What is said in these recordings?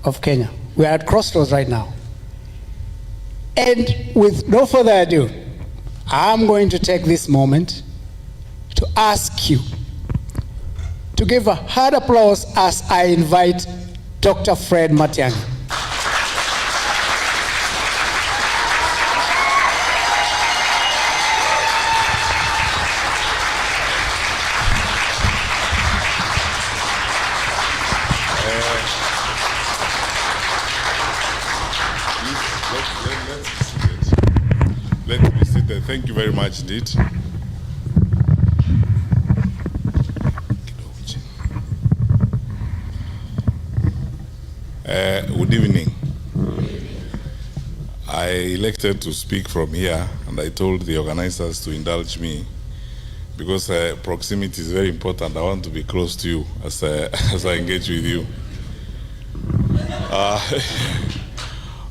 of Kenya. We are at crossroads right now. And with no further ado, I'm going to take this moment to ask you to give a hard applause as I invite Dr. Fred Matiang'I. Let's be seated. Thank you very much, indeed. Good evening. I elected to speak from here, and I told the organizers to indulge me because proximity is very important. I want to be close to you as I engage with you.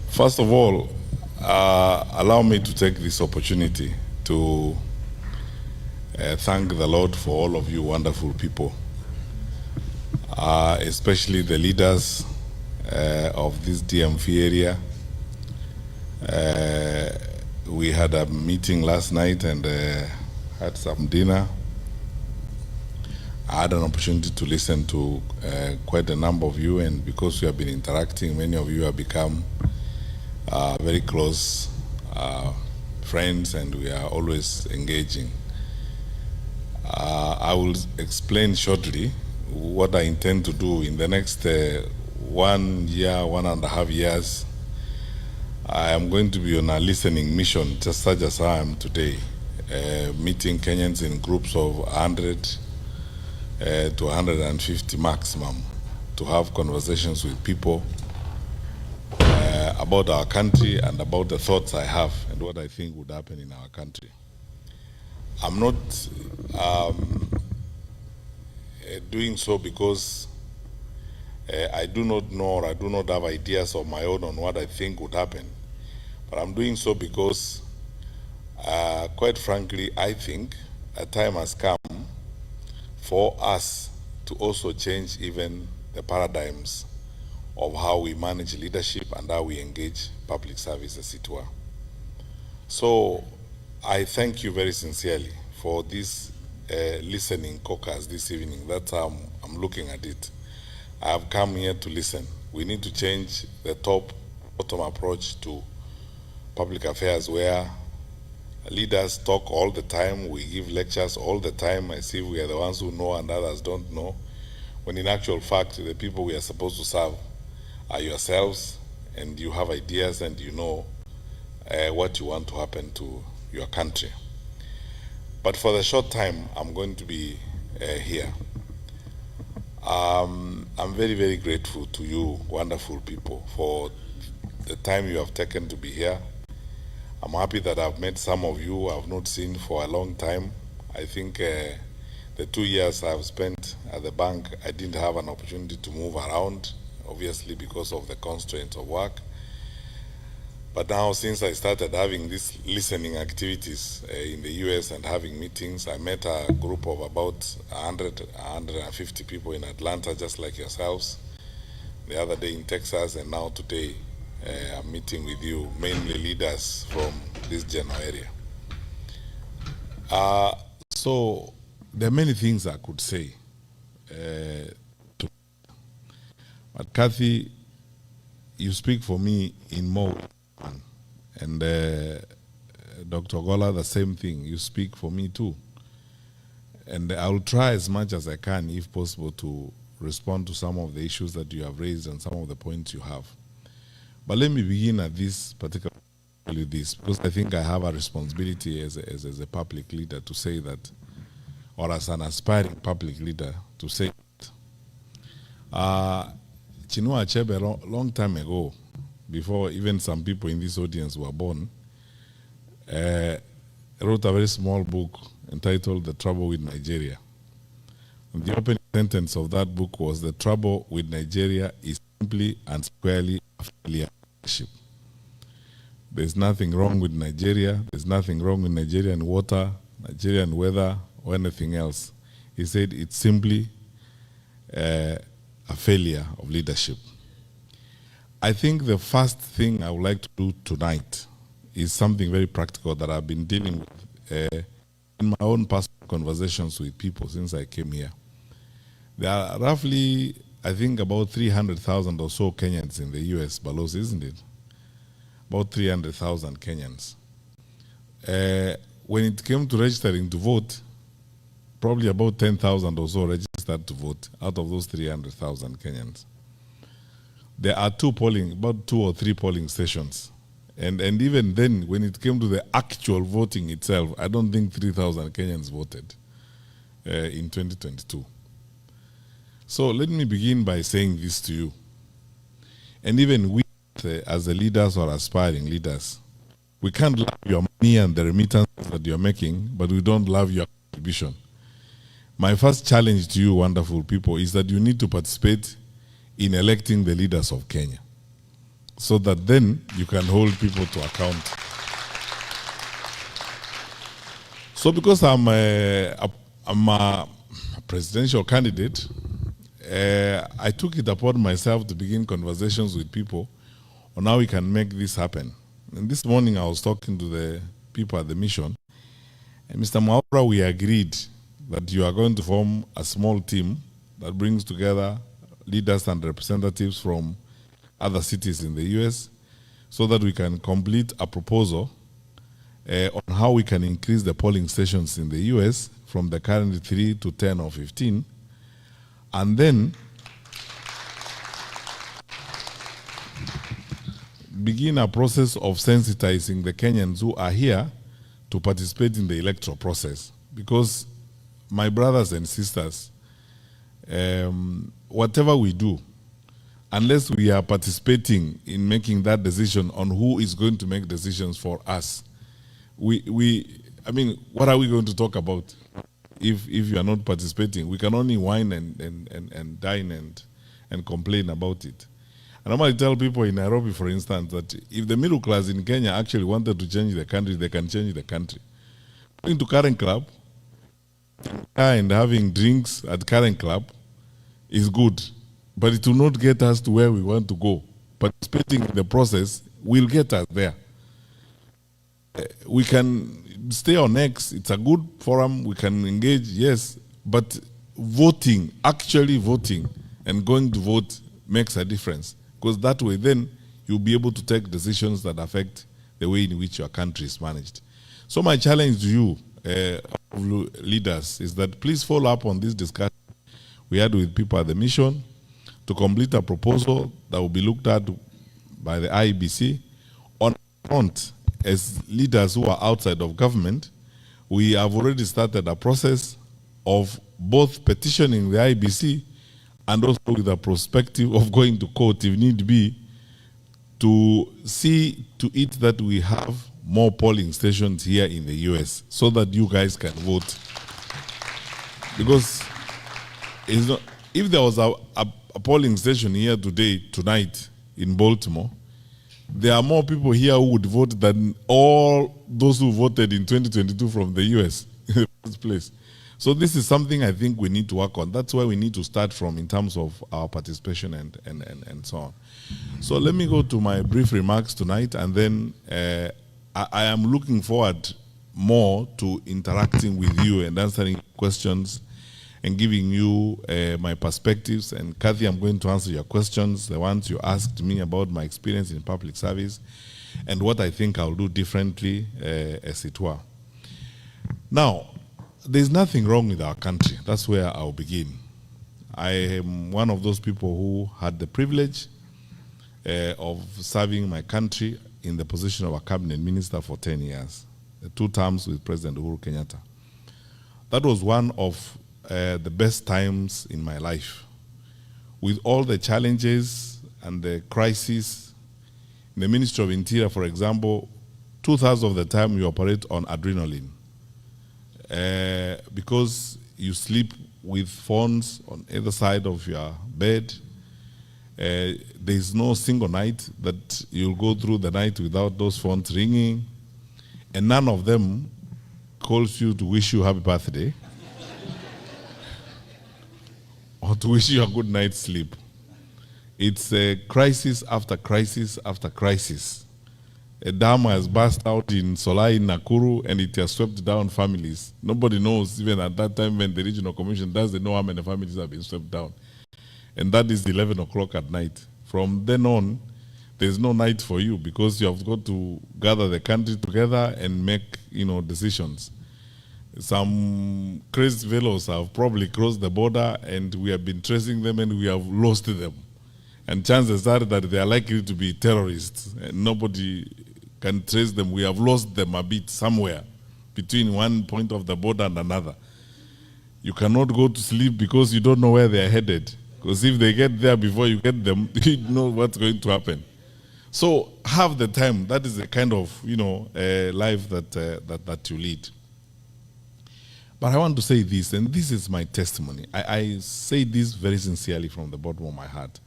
First of all, allow me to take this opportunity to thank the Lord for all of you wonderful people, especially the leaders of this DMV area. We had a meeting last night and had some dinner. I had an opportunity to listen to quite a number of you, and because we have been interacting, many of you have become very close friends, and we are always engaging. I will explain shortly what I intend to do in the next 1 year, 1.5 years. I am going to be on a listening mission, just such as I am today, meeting Kenyans in groups of 100 to 150 maximum, to have conversations with people about our country and about the thoughts I have and what I think would happen in our country. I'm not doing so because I do not know, or I do not have ideas of my own on what I think would happen. But I'm doing so because, quite frankly, I think a time has come for us to also change even the paradigms of how we manage leadership and how we engage public service, as it were. So I thank you very sincerely for this listening caucus this evening. That's how I'm looking at it. I have come here to listen. We need to change the top-bottom approach to public affairs, where leaders talk all the time, we give lectures all the time as if we are the ones who know and others don't know, when in actual fact the people we are supposed to serve are yourselves, and you have ideas and you know what you want to happen to your country. But for the short time I'm going to be here, I'm very, very grateful to you wonderful people for the time you have taken to be here. I'm happy that I've met some of you I've not seen for a long time. I think the 2 years I've spent at the bank, I didn't have an opportunity to move around, obviously because of the constraints of work. But now, since I started having these listening activities in the US and having meetings, I met a group of about 150 people in Atlanta, just like yourselves. The other day in Texas, and now today I'm meeting with you, mainly leaders from this general area. So there are many things I could say. But Kathy, you speak for me in more. And Dr. Gola, the same thing. You speak for me too. And I will try as much as I can, if possible, to respond to some of the issues that you have raised and some of the points you have. But let me begin at this particular with this, because I think I have a responsibility as a public leader to say that, or as an aspiring public leader to say that. Chinua Achebe, long time ago, before even some people in this audience were born, wrote a very small book entitled The Trouble with Nigeria. And the opening sentence of that book was, "The trouble with Nigeria is simply and squarely a failure of leadership." There's nothing wrong with Nigeria. There's nothing wrong with Nigerian water, Nigerian weather, or anything else. He said it's simply a failure of leadership. I think the first thing I would like to do tonight is something very practical that I've been dealing with in my own personal conversations with people since I came here. There are roughly, I think, about 300,000 or so Kenyans in the US, Balos, isn't it? About 300,000 Kenyans. When it came to registering to vote, probably about 10,000 or so registered to vote out of those 300,000 Kenyans. There are about 2 or 3 polling stations. And even then, when it came to the actual voting itself, I don't think 3,000 Kenyans voted in 2022. So let me begin by saying this to you. And even we, as the leaders or aspiring leaders, we can't love your money and the remittances that you're making, but we don't love your contribution. My first challenge to you, wonderful people, is that you need to participate in electing the leaders of Kenya, so that then you can hold people to account. So because I'm a presidential candidate, I took it upon myself to begin conversations with people on how we can make this happen. And this morning I was talking to the people at the mission, and Mr. Mwaura, we agreed that you are going to form a small team that brings together leaders and representatives from other cities in the US, so that we can complete a proposal on how we can increase the polling stations in the US from the current 3 to 10 or 15, and then begin a process of sensitizing the Kenyans who are here to participate in the electoral process. Because, my brothers and sisters, whatever we do, unless we are participating in making that decision on who is going to make decisions for us, I mean, what are we going to talk about if you are not participating? We can only whine and dine and complain about it. And I might tell people in Nairobi, for instance, that if the middle class in Kenya actually wanted to change the country, they can change the country. Going to Karen Club and having drinks at Karen Club is good, but it will not get us to where we want to go. Participating in the process will get us there. We can stay on X, it's a good forum, we can engage, yes, but voting, actually voting and going to vote makes a difference, because that way then you'll be able to take decisions that affect the way in which your country is managed. So my challenge to you, leaders, is that please follow up on this discussion we had with people at the mission to complete a proposal that will be looked at by the IEBC on front. As leaders who are outside of government, we have already started a process of both petitioning the IEBC and also with a perspective of going to court if need be, to see to it that we have more polling stations here in the US so that you guys can vote. Because it's not, if there was a polling station here tonight in Baltimore, there are more people here who would vote than all those who voted in 2022 from the US in the first place. So this is something I think we need to work on. That's where we need to start from in terms of our participation and so on. So let me go to my brief remarks tonight, and then I am looking forward more to interacting with you and answering questions and giving you my perspectives. And Kathy, I'm going to answer your questions, the ones you asked me about my experience in public service and what I think I'll do differently, as it were. Now, there's nothing wrong with our country. That's where I'll begin. I am one of those people who had the privilege of serving my country in the position of a cabinet minister for 10 years, 2 terms with President Uhuru Kenyatta. That was one of the best times in my life. With all the challenges and the crises, in the Ministry of Interior, for example, 2/3 of the time you operate on adrenaline. Because you sleep with phones on either side of your bed. There's no single night that you'll go through the night without those phones ringing, and none of them calls you to wish you happy birthday or to wish you a good night's sleep. It's a crisis after crisis after crisis. A dam has burst out in Solai, in Nakuru, and it has swept down families. Nobody knows, even at that time when the regional commission doesn't know how many families have been swept down. And that is 11 o'clock at night. From then on, there's no night for you because you have got to gather the country together and make, decisions. Some crazy fellows have probably crossed the border and we have been tracing them and we have lost them. And chances are that they are likely to be terrorists and nobody can trace them. We have lost them a bit somewhere between one point of the border and another. You cannot go to sleep because you don't know where they are headed. Because if they get there before you get them, you know what's going to happen. So have the time. That is the kind of life that you lead. But I want to say this, and this is my testimony. I say this very sincerely from the bottom of my heart.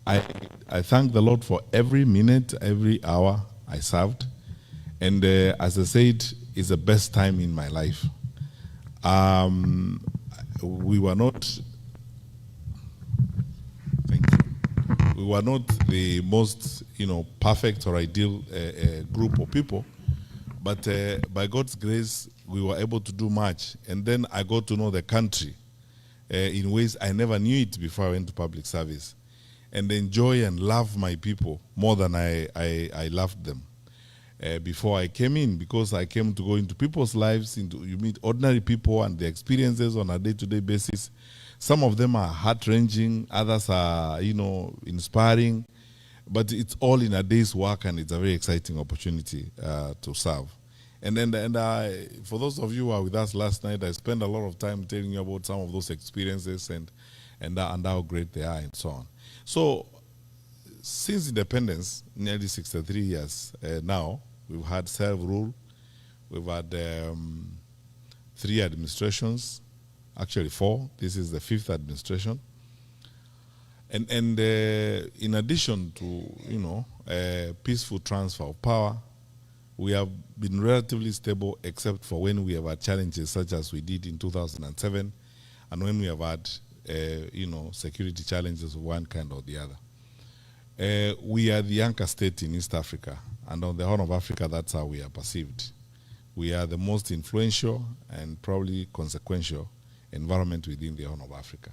I thank the Lord for every minute, every hour I served. And as I said, it's the best time in my life. We were not, thank you. We were not the most, perfect or ideal group of people. But by God's grace, we were able to do much. And then I got to know the country in ways I never knew it before I went to public service. And enjoy and love my people more than I loved them before I came in, because I came to go into people's lives, you meet ordinary people and their experiences on a day-to-day basis. Some of them are heart-wrenching, others are, inspiring, but it's all in a day's work and it's a very exciting opportunity to serve. And for those of you who were with us last night, I spent a lot of time telling you about some of those experiences and how great they are and so on. So, since independence, nearly 63 years now, we've had self-rule, we've had 3 administrations, actually 4. This is the 5th administration. And in addition to, peaceful transfer of power, we have been relatively stable except for when we have had challenges such as we did in 2007 and when we have had security challenges of one kind or the other. We are the anchor state in East Africa, and on the Horn of Africa, that's how we are perceived. We are the most influential and probably consequential environment within the Horn of Africa.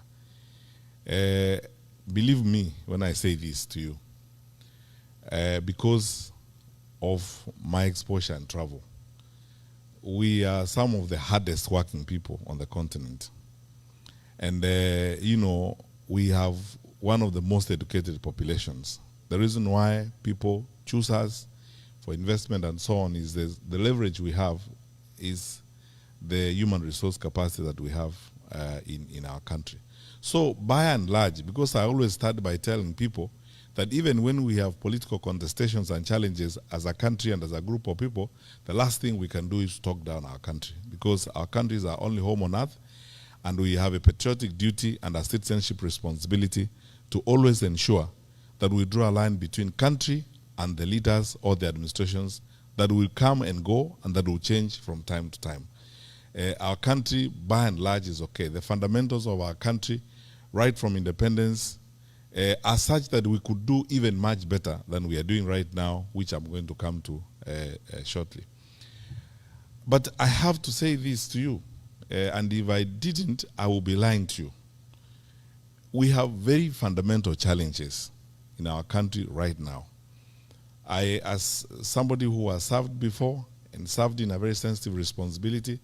Believe me when I say this to you, because of my exposure and travel, we are some of the hardest working people on the continent. And, we have one of the most educated populations. The reason why people choose us for investment and so on is the leverage we have is the human resource capacity that we have in our country. So by and large, because I always start by telling people that even when we have political contestations and challenges as a country and as a group of people, the last thing we can do is talk down our country, because our country is our only home on earth, and we have a patriotic duty and a citizenship responsibility to always ensure that we draw a line between country and the leaders or the administrations that will come and go and that will change from time to time. Our country, by and large, is okay. The fundamentals of our country, right from independence, are such that we could do even much better than we are doing right now, which I'm going to come to shortly. But I have to say this to you, and if I didn't, I will be lying to you. We have very fundamental challenges in our country right now. I, as somebody who has served before and served in a very sensitive responsibility,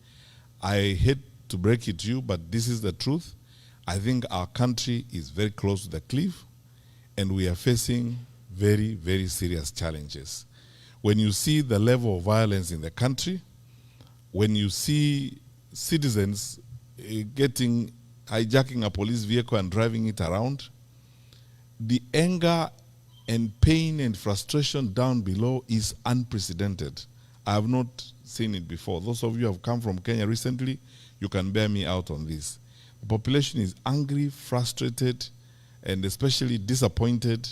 I hate to break it to you, but this is the truth. I think our country is very close to the cliff, and we are facing very, very serious challenges. When you see the level of violence in the country, when you see citizens hijacking a police vehicle and driving it around, the anger and pain and frustration down below is unprecedented. I have not seen it before. Those of you who have come from Kenya recently, you can bear me out on this. The population is angry, frustrated, and especially disappointed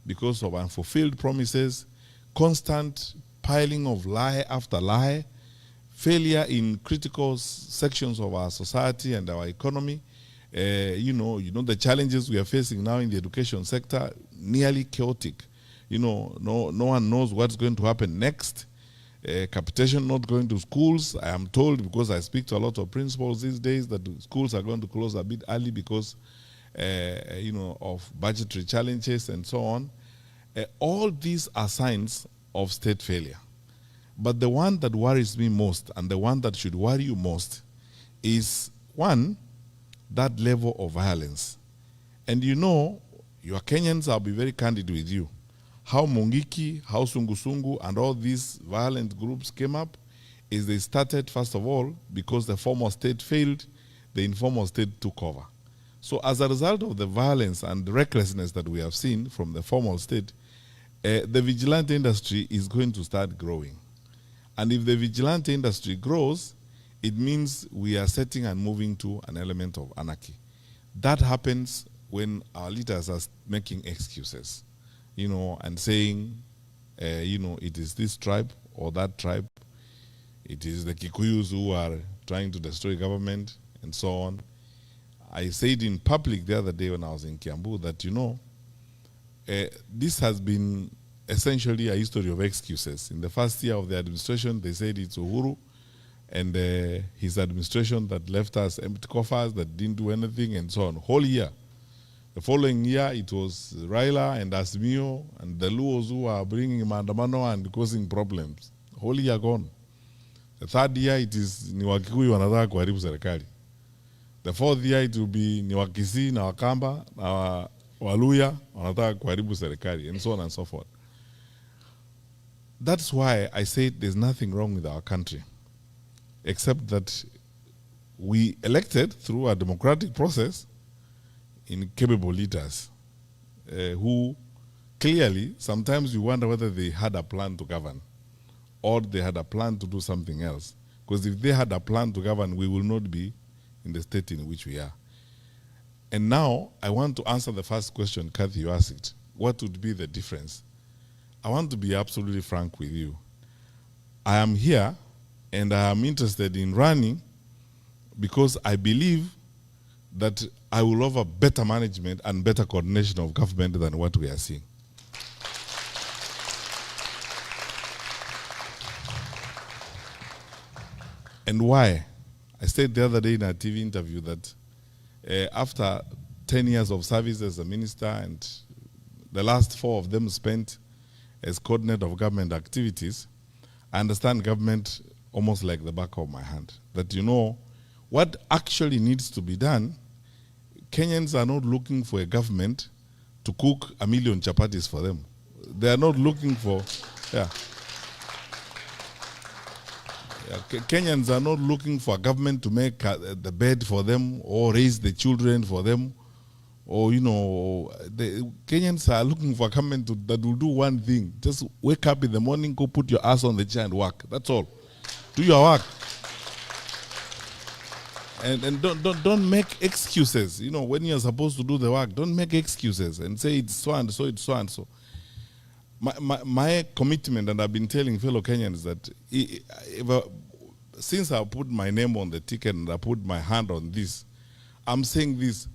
because of unfulfilled promises, constant piling of lie after lie, failure in critical sections of our society and our economy, The challenges we are facing now in the education sector, nearly chaotic. No one knows what's going to happen next. Capitation not going to schools. I am told, because I speak to a lot of principals these days, that schools are going to close a bit early because, of budgetary challenges and so on. All these are signs of state failure. But the one that worries me most, and the one that should worry you most, is one, that level of violence. And you are Kenyans, I'll be very candid with you. How Mungiki, how Sungusungu, and all these violent groups came up is they started, first of all, because the formal state failed, the informal state took over. So as a result of the violence and the recklessness that we have seen from the formal state, the vigilante industry is going to start growing. And if the vigilante industry grows, it means we are setting and moving to an element of anarchy. That happens when our leaders are making excuses, and saying, it is this tribe or that tribe. It is the Kikuyus who are trying to destroy government and so on. I said in public the other day when I was in Kiambu that, this has been essentially a history of excuses. In the first year of the administration, they said it's Uhuru and his administration that left us empty coffers, that didn't do anything, and so on. Whole year. The following year, it was Raila and Asmio and the Luos who are bringing maandamano and causing problems. Whole year gone. The third year, it is ni Wakikuyu wanataka kuharibu serikali. The fourth year, it will be ni Wakisi na Wakamba na Waluya wanataka kuharibu serikali, and so on and so forth. That's why I said there's nothing wrong with our country, except that we elected through a democratic process incapable leaders who clearly, sometimes you wonder whether they had a plan to govern or they had a plan to do something else. Because if they had a plan to govern, we will not be in the state in which we are. And now, I want to answer the first question, Kathy, you asked. What would be the difference? I want to be absolutely frank with you. I am here and I am interested in running because I believe that I will offer better management and better coordination of government than what we are seeing. And why? I said the other day in a TV interview that after 10 years of service as a minister and the last 4 of them spent as coordinator of government activities, I understand government almost like the back of my hand. That what actually needs to be done. Kenyans are not looking for a government to cook 1 million chapatis for them. They are not looking for, Kenyans are not looking for a government to make the bed for them or raise the children for them. Or, the Kenyans are looking for a government that will do one thing. Just wake up in the morning, go put your ass on the chair and work. That's all. Do your work. And don't make excuses. When you're supposed to do the work, don't make excuses and say it's so and so, it's so and so. My commitment, and I've been telling fellow Kenyans that since I put my name on the ticket and I put my hand on this, I'm saying this,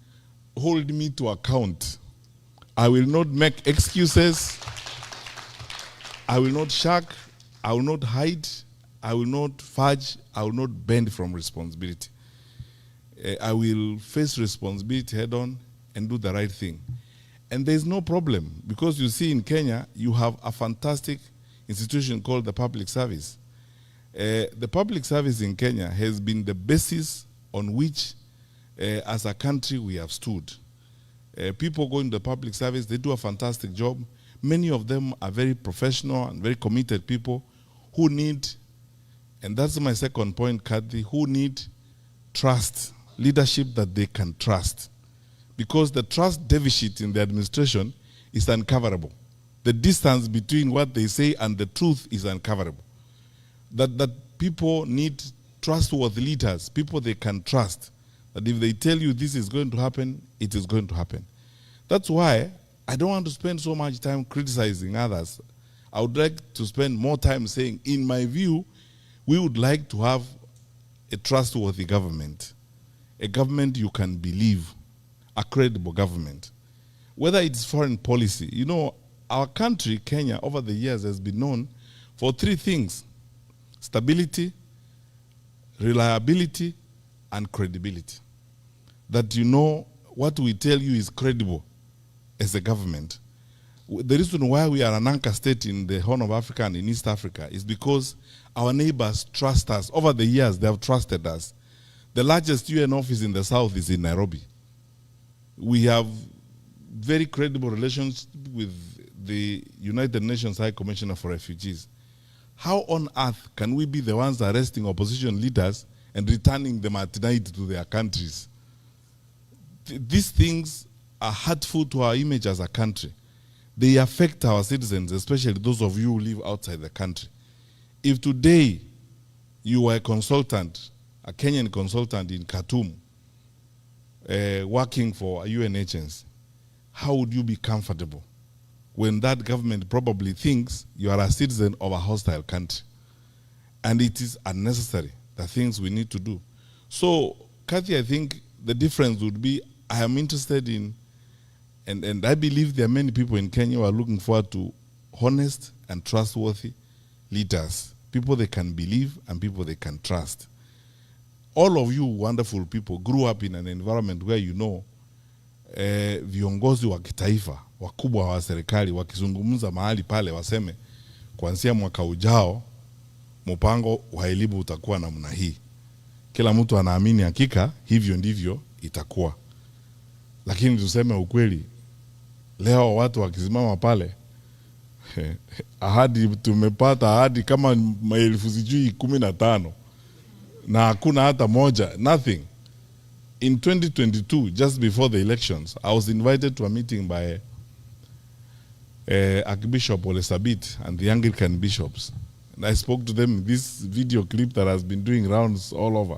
hold me to account. I will not make excuses. I will not shirk. I will not hide. I will not fudge. I will not bend from responsibility. I will face responsibility head on and do the right thing. And there's no problem because you see in Kenya, you have a fantastic institution called the public service. The public service in Kenya has been the basis on which, as a country, we have stood. People go into the public service, they do a fantastic job. Many of them are very professional and very committed people who need, and that's my second point, Kathy, who need trust. Leadership that they can trust. Because the trust deficit in the administration is uncoverable. The distance between what they say and the truth is uncoverable. That people need trustworthy leaders, people they can trust. That if they tell you this is going to happen, it is going to happen. That's why I don't want to spend so much time criticizing others. I would like to spend more time saying, in my view, we would like to have a trustworthy government. a government you can believe, a credible government. Whether it's foreign policy, you know, our country, Kenya, over the years has been known for three things: stability, reliability, and credibility. That you know what we tell you is credible as a government. The reason why we are an anchor state in the Horn of Africa and in East Africa is because our neighbors trust us. Over the years, they have trusted us. The largest UN office in the South is in Nairobi. We have very credible relations with the United Nations High Commissioner for Refugees. How on earth can we be the ones arresting opposition leaders and returning them at night to their countries? These things are hurtful to our image as a country. They affect our citizens, especially those of you who live outside the country. If today you were a consultant, a Kenyan consultant in Khartoum, working for a UN agency, how would you be comfortable when that government probably thinks you are a citizen of a hostile country? And it is unnecessary, the things we need to do. So, Kathy, I think the difference would be, I am interested in, and I believe there are many people in Kenya who are looking forward to honest and trustworthy leaders, people they can believe and people they can trust. All of you wonderful people grew up in an environment where you know viongozi wa kitaifa, wakubwa wa serikali, wakizungumza mahali pale waseme, kuanzia mwaka ujao, mpango wa elimu utakuwa namna hii. Kila mtu anaamini hakika, hivyo ndivyo itakuwa. Lakini tuseme ukweli, leo watu wakisimama pale, ahadi tumepata ahadi kama maelfu sijui 15 na hakuna hata moja, nothing. In 2022, just before the elections, I was invited to a meeting by Archbishop Ole Sabit and the Anglican bishops. And I spoke to them, this video clip that has been doing rounds all over.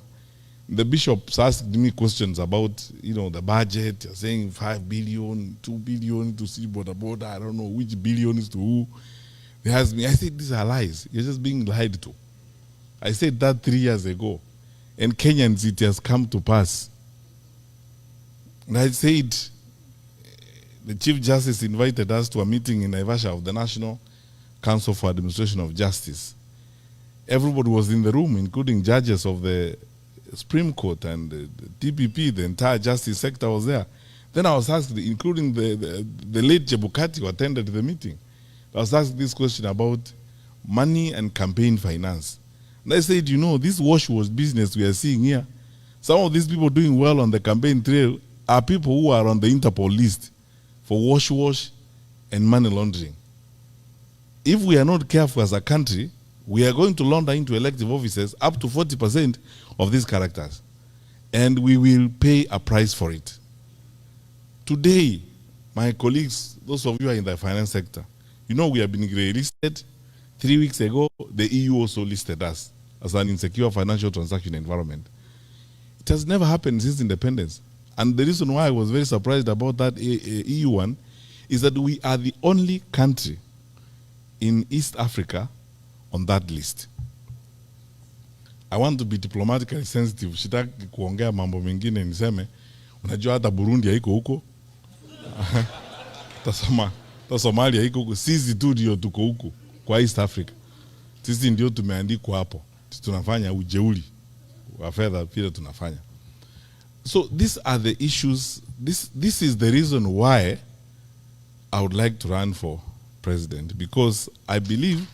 The bishops asked me questions about, you know, the budget, saying 5 billion, 2 billion to see border, I don't know which billion is to who. They asked me, I said, these are lies. You're just being lied to. I said that 3 years ago. And Kenyans, it has come to pass. And I said, the Chief Justice invited us to a meeting in Naivasha of the National Council for Administration of Justice. Everybody was in the room, including judges of the Supreme Court and the DPP, the entire justice sector was there. Then I was asked, including the late Chebukati who attended the meeting, I was asked this question about money and campaign finance. And I said, you know, this wash-wash business we are seeing here, some of these people doing well on the campaign trail are people who are on the Interpol list for wash-wash and money laundering. If we are not careful as a country, we are going to launder into elective offices up to 40% of these characters. And we will pay a price for it. Today, my colleagues, those of you who are in the finance sector, you know we have been grey-listed. 3 weeks ago, the EU also listed us as an insecure financial transaction environment. It has never happened since independence. And the reason why I was very surprised about that EU one is that we are the only country in East Africa on that list. I want to be diplomatically sensitive. Sitaki kuongea mambo mengine niseme, unajua hata Burundi haiko huko. Ta Somalia haiko huko. Sisi tu ndio tuko huko kwa East Africa. Sisi ndio tumeandikwa hapo. Tunafanya ujeuri wa fedha pia tunafanya. So these are the issues. This is the reason why I would like to run for president, because I believe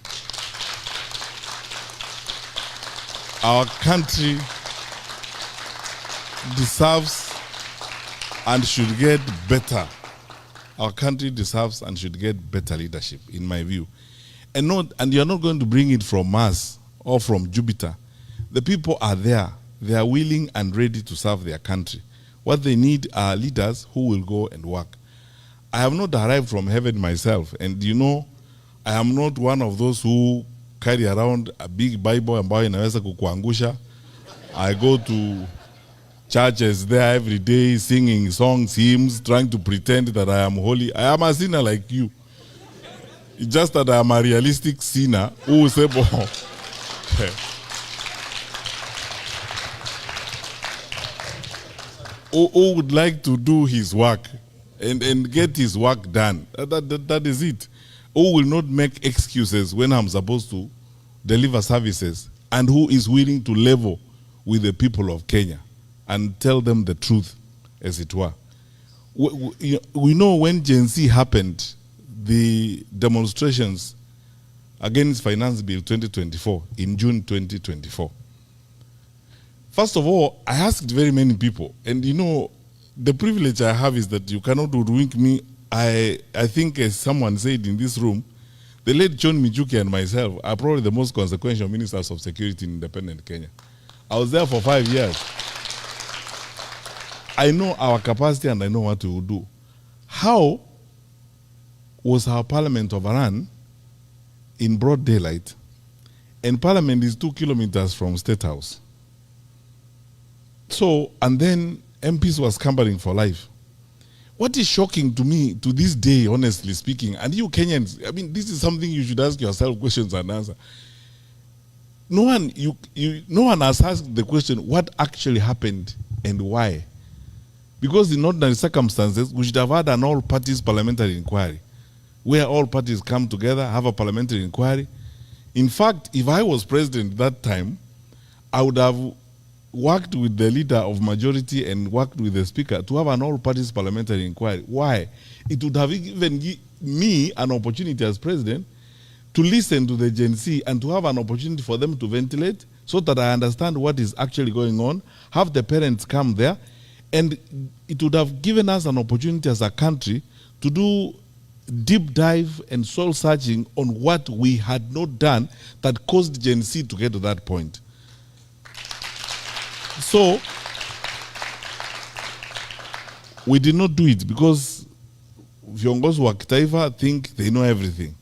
our country deserves and should get better. Our country deserves and should get better leadership, in my view. And you're not going to bring it from Mars or from Jupiter. The people are there. They are willing and ready to serve their country. What they need are leaders who will go and work. I have not arrived from heaven myself. And you know, I am not one of those who carry around a big Bible ambayo inaweza kukuangusha. I go to churches there every day, singing songs, hymns, trying to pretend that I am holy. I am a sinner like you. It's just that I am a realistic sinner who will say, who would like to do his work and get his work done. That is it. Who will not make excuses when I'm supposed to deliver services, and who is willing to level with the people of Kenya and tell them the truth, as it were. We know when Gen Z happened, the demonstrations against Finance Bill 2024 in June 2024. First of all, I asked very many people, and the privilege I have is that you cannot hoodwink me. I think, as someone said in this room, the late John Mijuki and myself are probably the most consequential ministers of security in independent Kenya. I was there for 5 years. I know our capacity and I know what we will do. How was our parliament overrun in broad daylight, and parliament is 2 kilometers from State House? So, and then MPs were scampering for life. What is shocking to me to this day, honestly speaking, and you Kenyans, I mean, this is something you should ask yourself questions and answer. No one has asked the question, what actually happened and why? Because in ordinary circumstances, we should have had an all-parties parliamentary inquiry, where all parties come together, have a parliamentary inquiry. In fact, if I was president that time, I would have worked with the leader of majority and worked with the speaker to have an all-parties parliamentary inquiry. Why? It would have given me an opportunity as president to listen to the Gen Z and to have an opportunity for them to ventilate so that I understand what is actually going on, have the parents come there, and it would have given us an opportunity as a country to do deep dive and soul searching on what we had not done that caused Gen Z to get to that point. So, we did not do it because viongozi wa kitaifa think they know everything.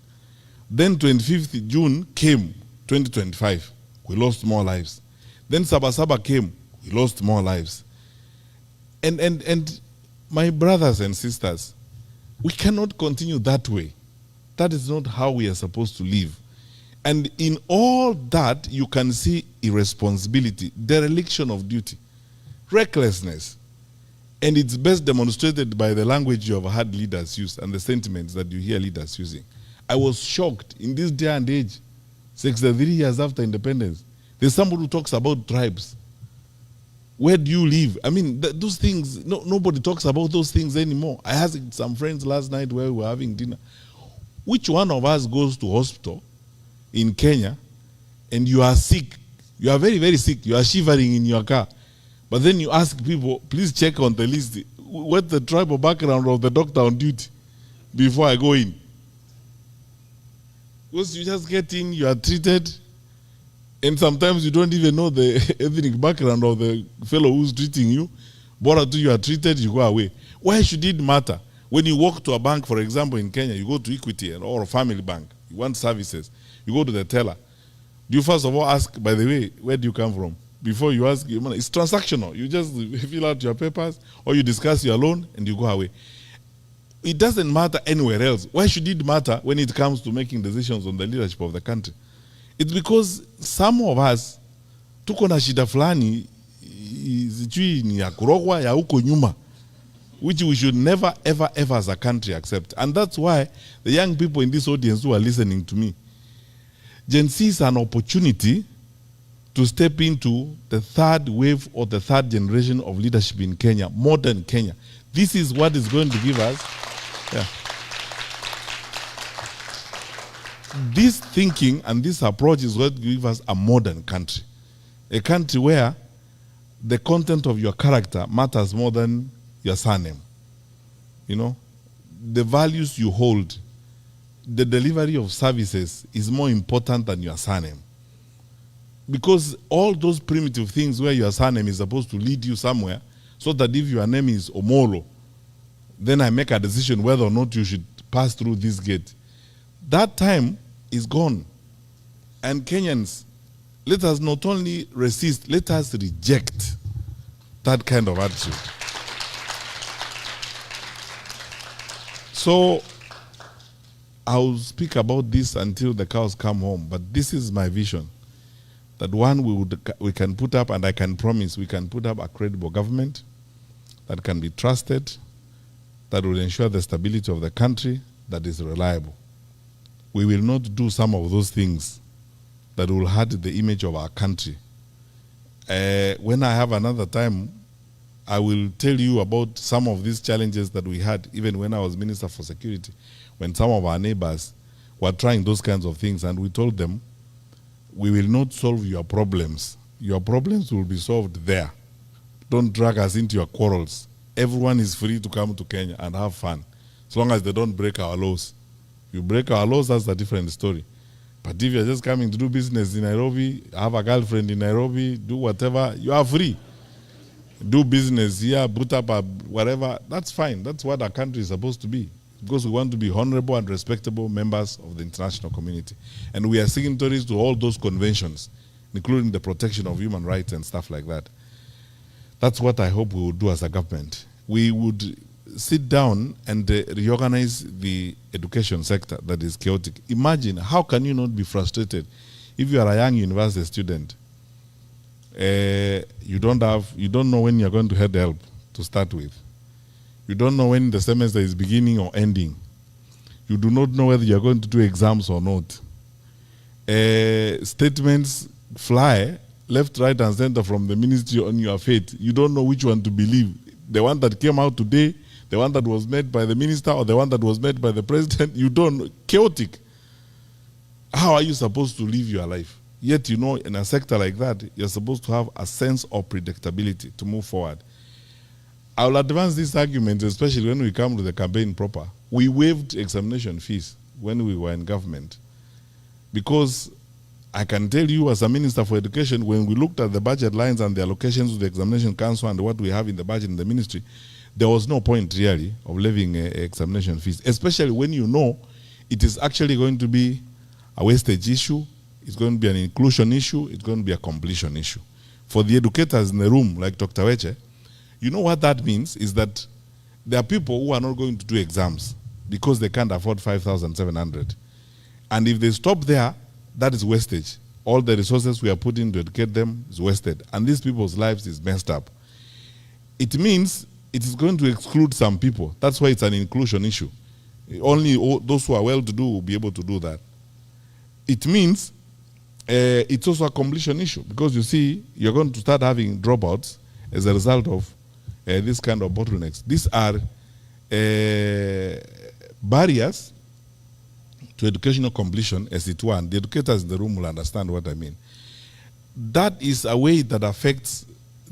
Then 25th June came, 2025. We lost more lives. Then Sabasaba came. We lost more lives. And my brothers and sisters, we cannot continue that way. That is not how we are supposed to live. And in all that, you can see irresponsibility, dereliction of duty, recklessness. And it's best demonstrated by the language you have heard leaders use and the sentiments that you hear leaders using. I was shocked in this day and age, 63 years after independence. There's somebody who talks about tribes. Where do you live? I mean, those things, nobody talks about those things anymore. I asked some friends last night where we were having dinner, which one of us goes to hospital in Kenya and you are sick, you are very, very sick, you are shivering in your car, but then you ask people, please check on the list, what's the tribal background of the doctor on duty before I go in? Because you just get in, you are treated, and sometimes you don't even know the ethnic background of the fellow who's treating you. But until you are treated, you go away. Why should it matter? When you walk to a bank, for example, in Kenya, you go to Equity or a family bank, you want services, you go to the teller. Do you first of all ask, by the way, where do you come from? Before you ask, it's transactional. You just fill out your papers or you discuss your loan and you go away. It doesn't matter anywhere else. Why should it matter when it comes to making decisions on the leadership of the country? It's because some of us tuko na shida fulani sijui ni ya kurogwa ya huko nyuma, which we should never ever ever as a country accept. And that's why the young people in this audience who are listening to me, Gen Z is an opportunity to step into the third wave or the third generation of leadership in Kenya, modern Kenya. This is what is going to give us. Yeah. This thinking and this approach is what gives us a modern country. A country where the content of your character matters more than your surname. You know, the values you hold, the delivery of services is more important than your surname. Because all those primitive things where your surname is supposed to lead you somewhere, so that if your name is Omolo, then I make a decision whether or not you should pass through this gate. That time is gone. And Kenyans, let us not only resist, let us reject that kind of attitude. So, I'll speak about this until the cows come home, but this is my vision. That one, we can put up, and I can promise we can put up a credible government that can be trusted, that will ensure the stability of the country, that is reliable. We will not do some of those things that will hurt the image of our country. When I have another time, I will tell you about some of these challenges that we had, even when I was Minister for Security, when some of our neighbors were trying those kinds of things, and we told them, we will not solve your problems. Your problems will be solved there. Don't drag us into your quarrels. Everyone is free to come to Kenya and have fun, as long as they don't break our laws. If you break our laws, that's a different story. But if you're just coming to do business in Nairobi, have a girlfriend in Nairobi, do whatever, you are free. Do business here, put up a whatever, that's fine. That's what our country is supposed to be, because we want to be honorable and respectable members of the international community. And we are signatories to all those conventions, including the protection of human rights and stuff like that. That's what I hope we will do as a government. We would sit down and reorganize the education sector that is chaotic. Imagine, how can you not be frustrated if you are a young university student? You don't know when you're going to have help to start with. You don't know when the semester is beginning or ending. You do not know whether you're going to do exams or not. Statements fly left, right, and center from the ministry on your fate. You don't know which one to believe. The one that came out today, the one that was made by the minister, or the one that was made by the president. You don't know. Chaotic. How are you supposed to live your life? Yet, you know, in a sector like that, you're supposed to have a sense of predictability to move forward. I will advance this argument, especially when we come to the campaign proper. We waived examination fees when we were in government, because I can tell you, as a Minister for Education, when we looked at the budget lines and the allocations to the Examination Council and what we have in the budget in the ministry, there was no point really of levying examination fees, especially when you know it is actually going to be a wastage issue, it's going to be an inclusion issue, it's going to be a completion issue. For the educators in the room, like Dr. Weche, you know what that means is that there are people who are not going to do exams because they can't afford 5,700. And if they stop there, that is wastage. All the resources we are putting to educate them is wasted. And these people's lives is messed up. It means it is going to exclude some people. That's why it's an inclusion issue. Only those who are well-to-do will be able to do that. It means it's also a completion issue, because you see, you're going to start having dropouts as a result of this kind of bottlenecks. These are barriers to educational completion, as it were, and the educators in the room will understand what I mean. That is a way that affects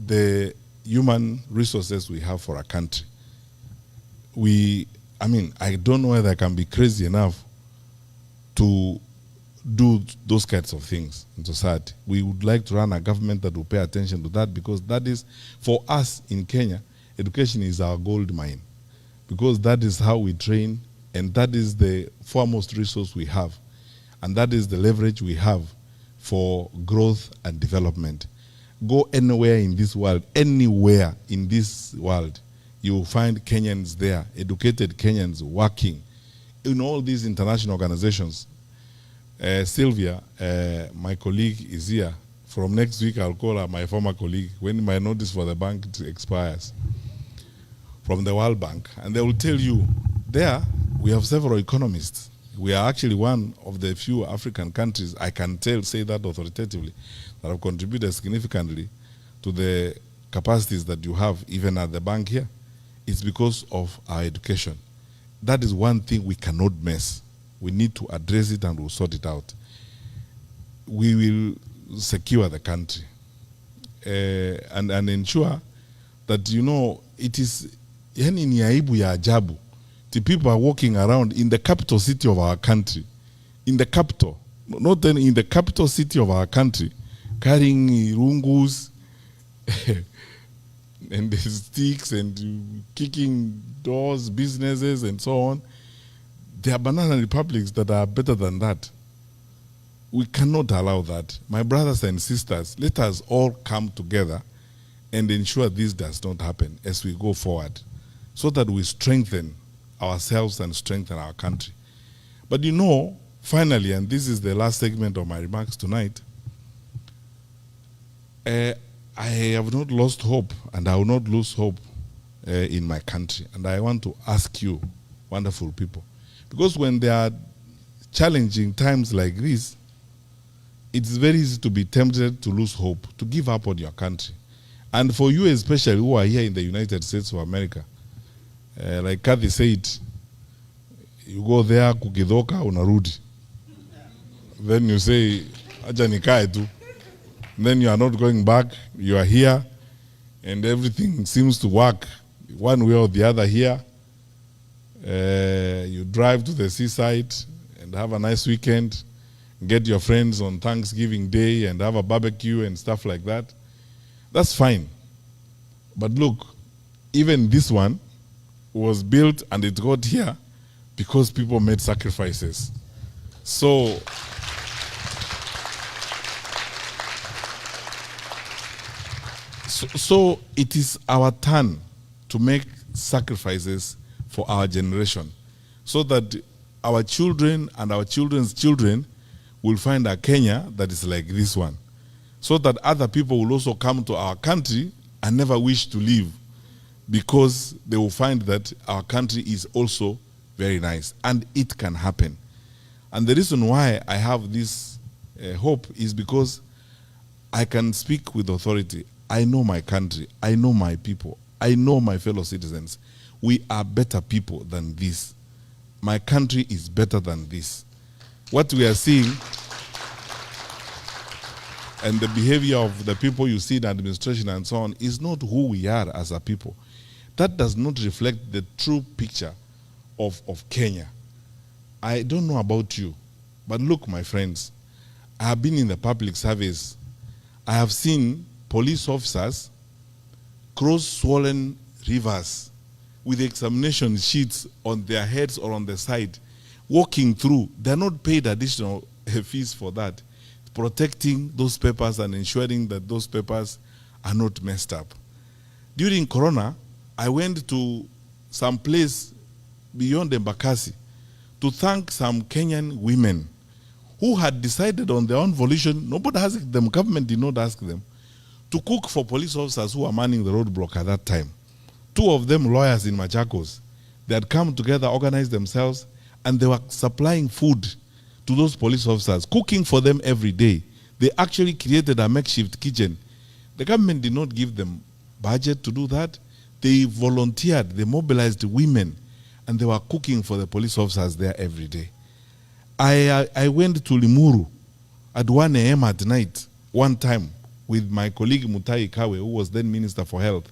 the human resources we have for our country. I don't know whether I can be crazy enough to do those kinds of things in society. We would like to run a government that will pay attention to that, because that is, for us in Kenya, education is our gold mine, because that is how we train, and that is the foremost resource we have, and that is the leverage we have for growth and development. Go anywhere in this world, anywhere in this world, you will find Kenyans there, educated Kenyans working in all these international organizations. Sylvia, my colleague, is here. From next week, I'll call her my former colleague when my notice for the bank expires, from the World Bank. And they will tell you, there, we have several economists. We are actually one of the few African countries, I can say that authoritatively, that have contributed significantly to the capacities that you have, even at the bank here. It's because of our education. That is one thing we cannot mess. We need to address it, and we'll sort it out. We will secure the country and ensure that, you know, it is, yani ni aibu ya ajabu. The people are walking around in the capital city of our country, in the capital, not then in the capital city of our country, carrying rungus and sticks and kicking doors, businesses, and so on. There are banana republics that are better than that. We cannot allow that. My brothers and sisters, let us all come together and ensure this does not happen as we go forward, so that we strengthen ourselves and strengthen our country. But you know, finally, and this is the last segment of my remarks tonight, I have not lost hope, and I will not lose hope in my country. And I want to ask you, wonderful people, because when there are challenging times like this, it's very easy to be tempted to lose hope, to give up on your country. And for you especially who are here in the United States of America, like Kathy said, you go there, kukidoka, unarudi. Then you say, acha nikae tu. Then you are not going back, you are here, and everything seems to work one way or the other here. You drive to the seaside and have a nice weekend, get your friends on Thanksgiving Day and have a barbecue and stuff like that. That's fine. But look, even this one was built and it got here because people made sacrifices. So it is our turn to make sacrifices for our generation so that our children and our children's children will find a Kenya that is like this one, so that other people will also come to our country and never wish to leave because they will find that our country is also very nice, and it can happen. And the reason why I have this hope is because I can speak with authority. I know my country. I know my people. I know my fellow citizens. We are better people than this. My country is better than this. What we are seeing and the behavior of the people you see in administration and so on is not who we are as a people. That does not reflect the true picture of Kenya. I don't know about you, but look, my friends, I have been in the public service. I have seen police officers cross swollen rivers with examination sheets on their heads or on the side, walking through. They're not paid additional fees for that, protecting those papers and ensuring that those papers are not messed up. During Corona, I went to some place beyond Embakasi to thank some Kenyan women who had decided on their own volition, nobody asked them, government did not ask them, to cook for police officers who were manning the roadblock at that time. Two of them lawyers in Machakos. They had come together, organized themselves, and they were supplying food to those police officers, cooking for them every day. They actually created a makeshift kitchen. The government did not give them budget to do that. They volunteered, they mobilized women, and they were cooking for the police officers there every day. I went to Limuru at 1 a.m. at night, one time, with my colleague Mutai Kawe, who was then Minister for Health,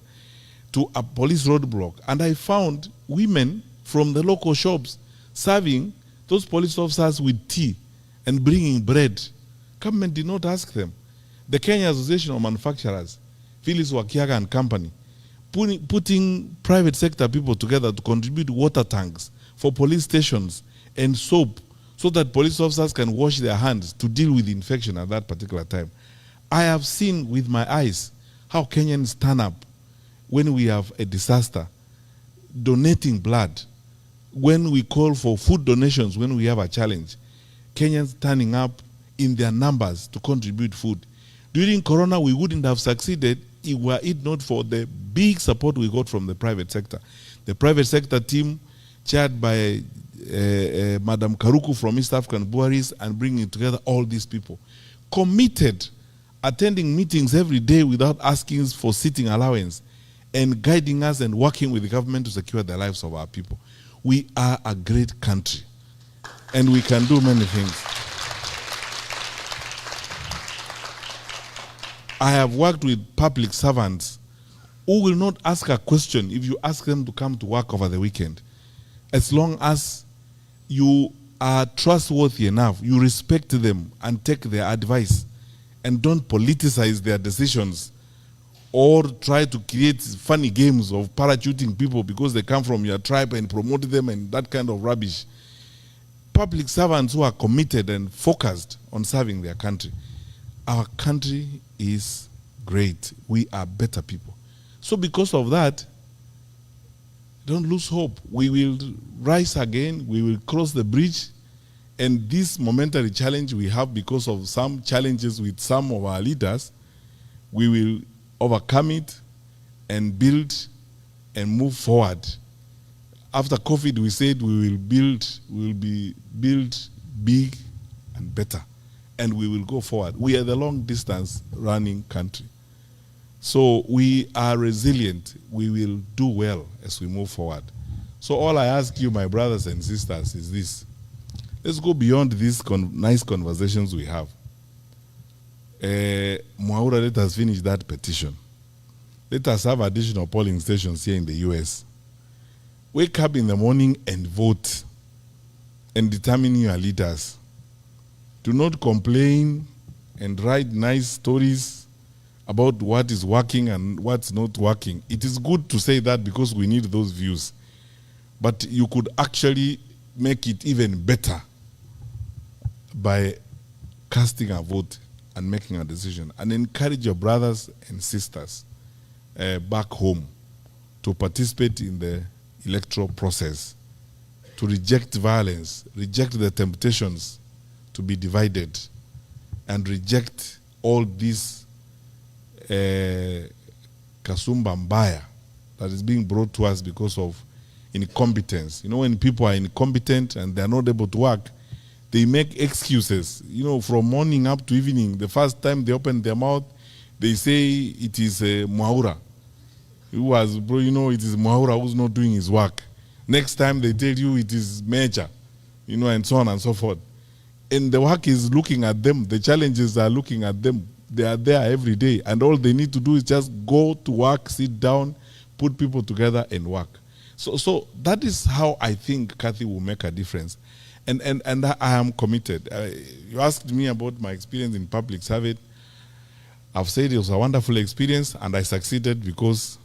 to a police roadblock. And I found women from the local shops serving those police officers with tea and bringing bread. Government did not ask them. The Kenya Association of Manufacturers, Phyllis Wakiaga and Company, putting private sector people together to contribute water tanks for police stations and soap so that police officers can wash their hands to deal with infection at that particular time. I have seen with my eyes how Kenyans turn up when we have a disaster, donating blood, when we call for food donations, when we have a challenge. Kenyans turning up in their numbers to contribute food. During Corona, we wouldn't have succeeded were it not for the big support we got from the private sector. The private sector team, chaired by Madam Karuku from East African Breweries, and bringing together all these people, committed, attending meetings every day without asking for sitting allowance, and guiding us and working with the government to secure the lives of our people. We are a great country, and we can do many things. I have worked with public servants who will not ask a question if you ask them to come to work over the weekend. As long as you are trustworthy enough, you respect them and take their advice and don't politicize their decisions or try to create funny games of parachuting people because they come from your tribe and promote them and that kind of rubbish. Public servants who are committed and focused on serving their country. Our country is great. We are better people. So because of that, don't lose hope. We will rise again. We will cross the bridge. And this momentary challenge we have because of some challenges with some of our leaders, we will overcome it and build and move forward. After COVID, we said we will be built big and better, and we will go forward. We are the long distance running country. So we are resilient. We will do well as we move forward. So all I ask you, my brothers and sisters, is this. Let's go beyond these nice conversations we have. Mwaura, let us finish that petition. Let us have additional polling stations here in the US. Wake up in the morning and vote and determine your leaders. Do not complain and write nice stories about what is working and what's not working. It is good to say that because we need those views. But you could actually make it even better by casting a vote and making a decision, and encourage your brothers and sisters back home to participate in the electoral process, to reject violence, reject the temptations to be divided, and reject all this kasumba mbaya that is being brought to us because of incompetence. You know, when people are incompetent and they are not able to work, they make excuses. You know, from morning up to evening, the first time they open their mouth, they say it is Mwaura. It is Mwaura who's not doing his work. Next time they tell you it is Major, and so on and so forth. And the work is looking at them. The challenges are looking at them. They are there every day. And all they need to do is just go to work, sit down, put people together and work. So that is how I think Kathy will make a difference. And I am committed. You asked me about my experience in public service. I've said it was a wonderful experience, and I succeeded because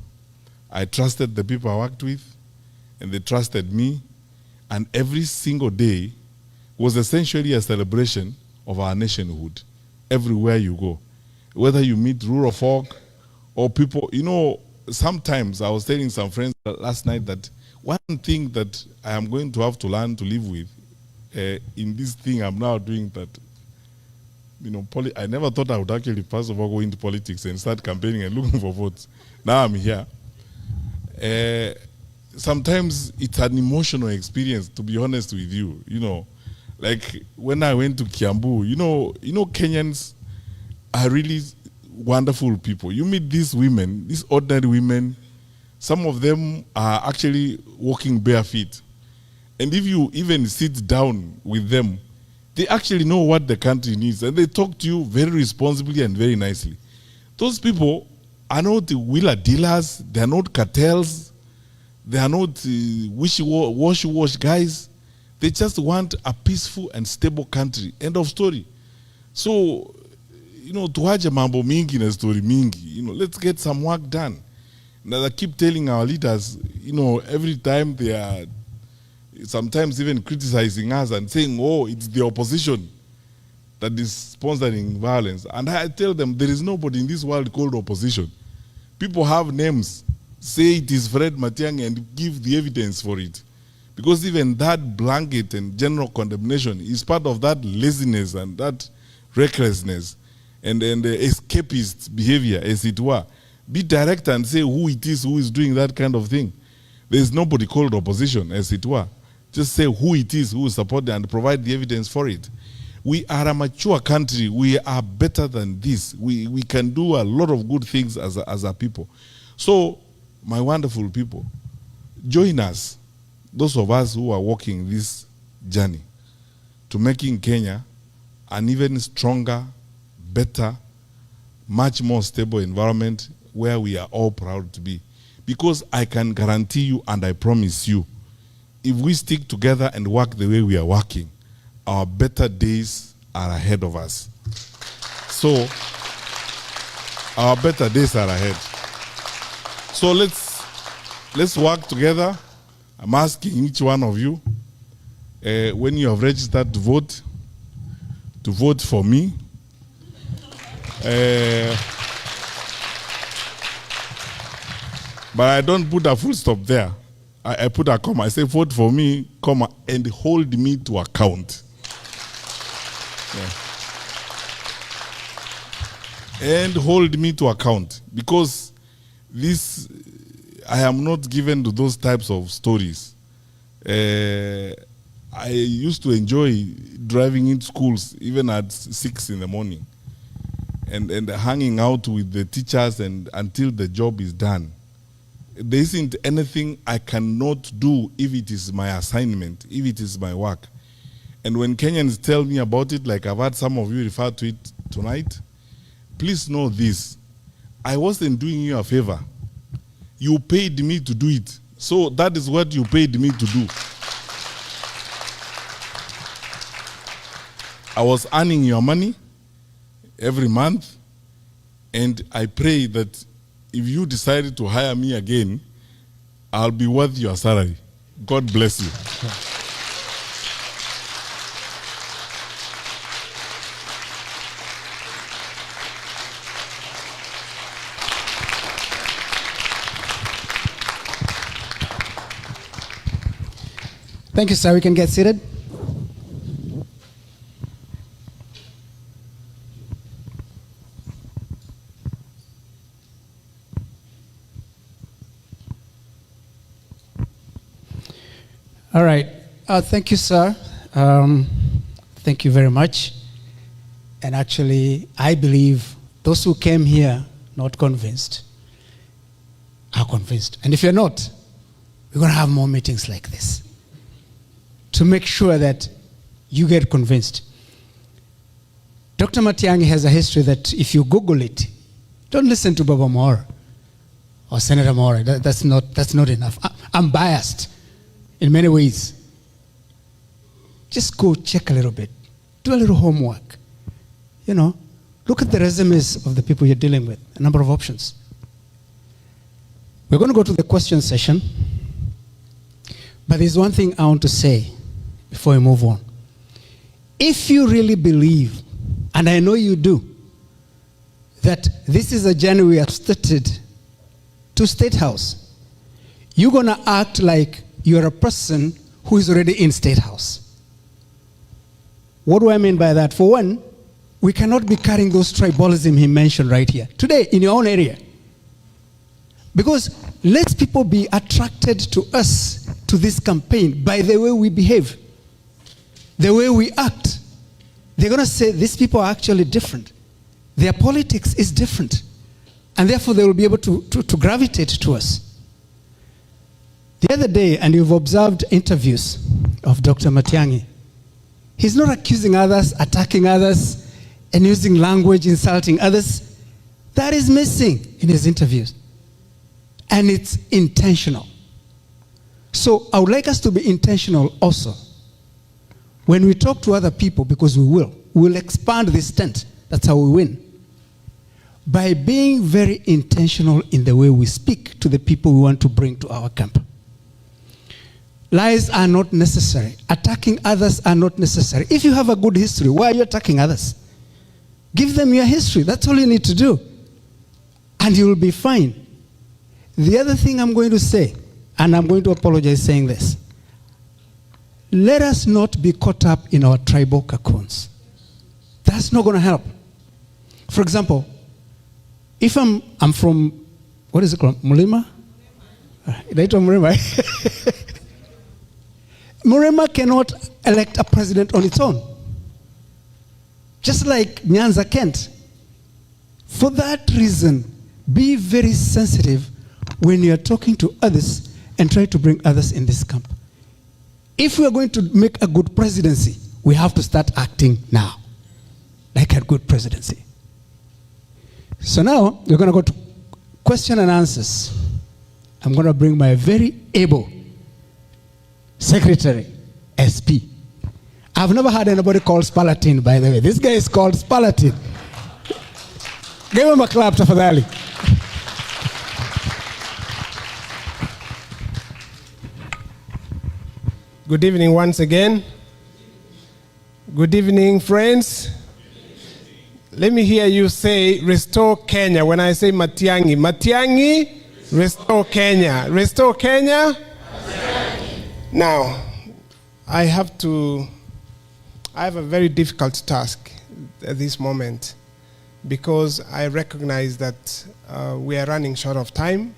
I trusted the people I worked with, and they trusted me. And every single day was essentially a celebration of our nationhood everywhere you go. Whether you meet rural folk or people, sometimes I was telling some friends last night that one thing that I am going to have to learn to live with in this thing I'm now doing, that I never thought I would actually first of all go into politics and start campaigning and looking for votes. Now I'm here. Sometimes it's an emotional experience, to be honest with you. Like when I went to Kiambu, Kenyans are really wonderful people. You meet these women, these ordinary women, some of them are actually walking bare feet. And if you even sit down with them, they actually know what the country needs, and they talk to you very responsibly and very nicely. Those people are not wheeler dealers, they are not cartels, they are not washy-wash guys. They just want a peaceful and stable country. End of story. So, tuache mambo mingi na story mingi. Let's get some work done. Now I keep telling our leaders, every time they are sometimes even criticizing us and saying, oh, it's the opposition that is sponsoring violence. And I tell them, there is nobody in this world called opposition. People have names. Say it is Fred Matiang'I and give the evidence for it. Because even that blanket and general condemnation is part of that laziness and that recklessness and escapist behavior, as it were. Be direct and say who it is who is doing that kind of thing. There is nobody called opposition, as it were. Just say who it is who is supporting and provide the evidence for it. We are a mature country. We are better than this. We can do a lot of good things as a people. So, my wonderful people, join us, those of us who are walking this journey to making Kenya an even stronger, better, much more stable environment where we are all proud to be. Because I can guarantee you and I promise you, if we stick together and work the way we are working, our better days are ahead of us. So, our better days are ahead. So let's work together. I'm asking each one of you, when you have registered to vote for me. But I don't put a full stop there. I put a comma. I say vote for me, comma, and hold me to account. Yeah. And hold me to account. Because this, I am not given to those types of stories. I used to enjoy driving in schools, even at 6 in the morning, and hanging out with the teachers and until the job is done. There isn't anything I cannot do if it is my assignment, if it is my work. And when Kenyans tell me about it, like I've had some of you refer to it tonight, please know this. I wasn't doing you a favor. You paid me to do it. So that is what you paid me to do. I was earning your money every month, and I pray that if you decided to hire me again, I'll be worth your salary. God bless you. Thank you, sir. We can get seated. All right. Thank you, sir. Thank you very much. And actually, I believe those who came here not convinced are convinced. And if you're not, we're going to have more meetings like this to make sure that you get convinced. Dr. Matiang'I has a history that if you Google it, don't listen to Baba Moore or Senator Moore. That's not enough. I'm biased in many ways. Just go check a little bit. Do a little homework. You know, look at the resumes of the people you're dealing with, a number of options. We're going to go to the question session. But there's one thing I want to say before we move on. If you really believe, and I know you do, that this is a journey we have started to State House, you're going to act like you're a person who is already in State House. What do I mean by that? For one, we cannot be carrying those tribalism he mentioned right here today in your own area. Because let people be attracted to us, to this campaign, by the way we behave, the way we act. They're going to say these people are actually different. Their politics is different. And therefore they will be able to gravitate to us. The other day, and you've observed interviews of Dr. Matiang'I, he's not accusing others, attacking others, and using language insulting others. That is missing in his interviews. And it's intentional. So I would like us to be intentional also. When we talk to other people, because we will expand this tent. That's how we win. By being very intentional in the way we speak to the people we want to bring to our camp. Lies are not necessary. Attacking others are not necessary. If you have a good history, why are you attacking others? Give them your history. That's all you need to do. And you will be fine. The other thing I'm going to say, and I'm going to apologize saying this, let us not be caught up in our tribal cocoons. That's not going to help. For example, if I'm from, what is it called, Mulima? Mulima. Mulima cannot elect a president on its own. Just like Nyanza can't. For that reason, be very sensitive when you are talking to others and try to bring others in this camp. If we are going to make a good presidency, we have to start acting now like a good presidency. So now we're going to go to question and answers. I'm going to bring my very able secretary, SP. I've never had anybody called Spalatin, by the way. This guy is called Spalatin. Give him a clap, tafadhali. Good evening once again. Good evening, friends. Let me hear you say, restore Kenya. When I say Matiang'I, Matiang'I, restore Kenya. Restore Kenya. Matiang'I. Now, I have a very difficult task at this moment because I recognize that we are running short of time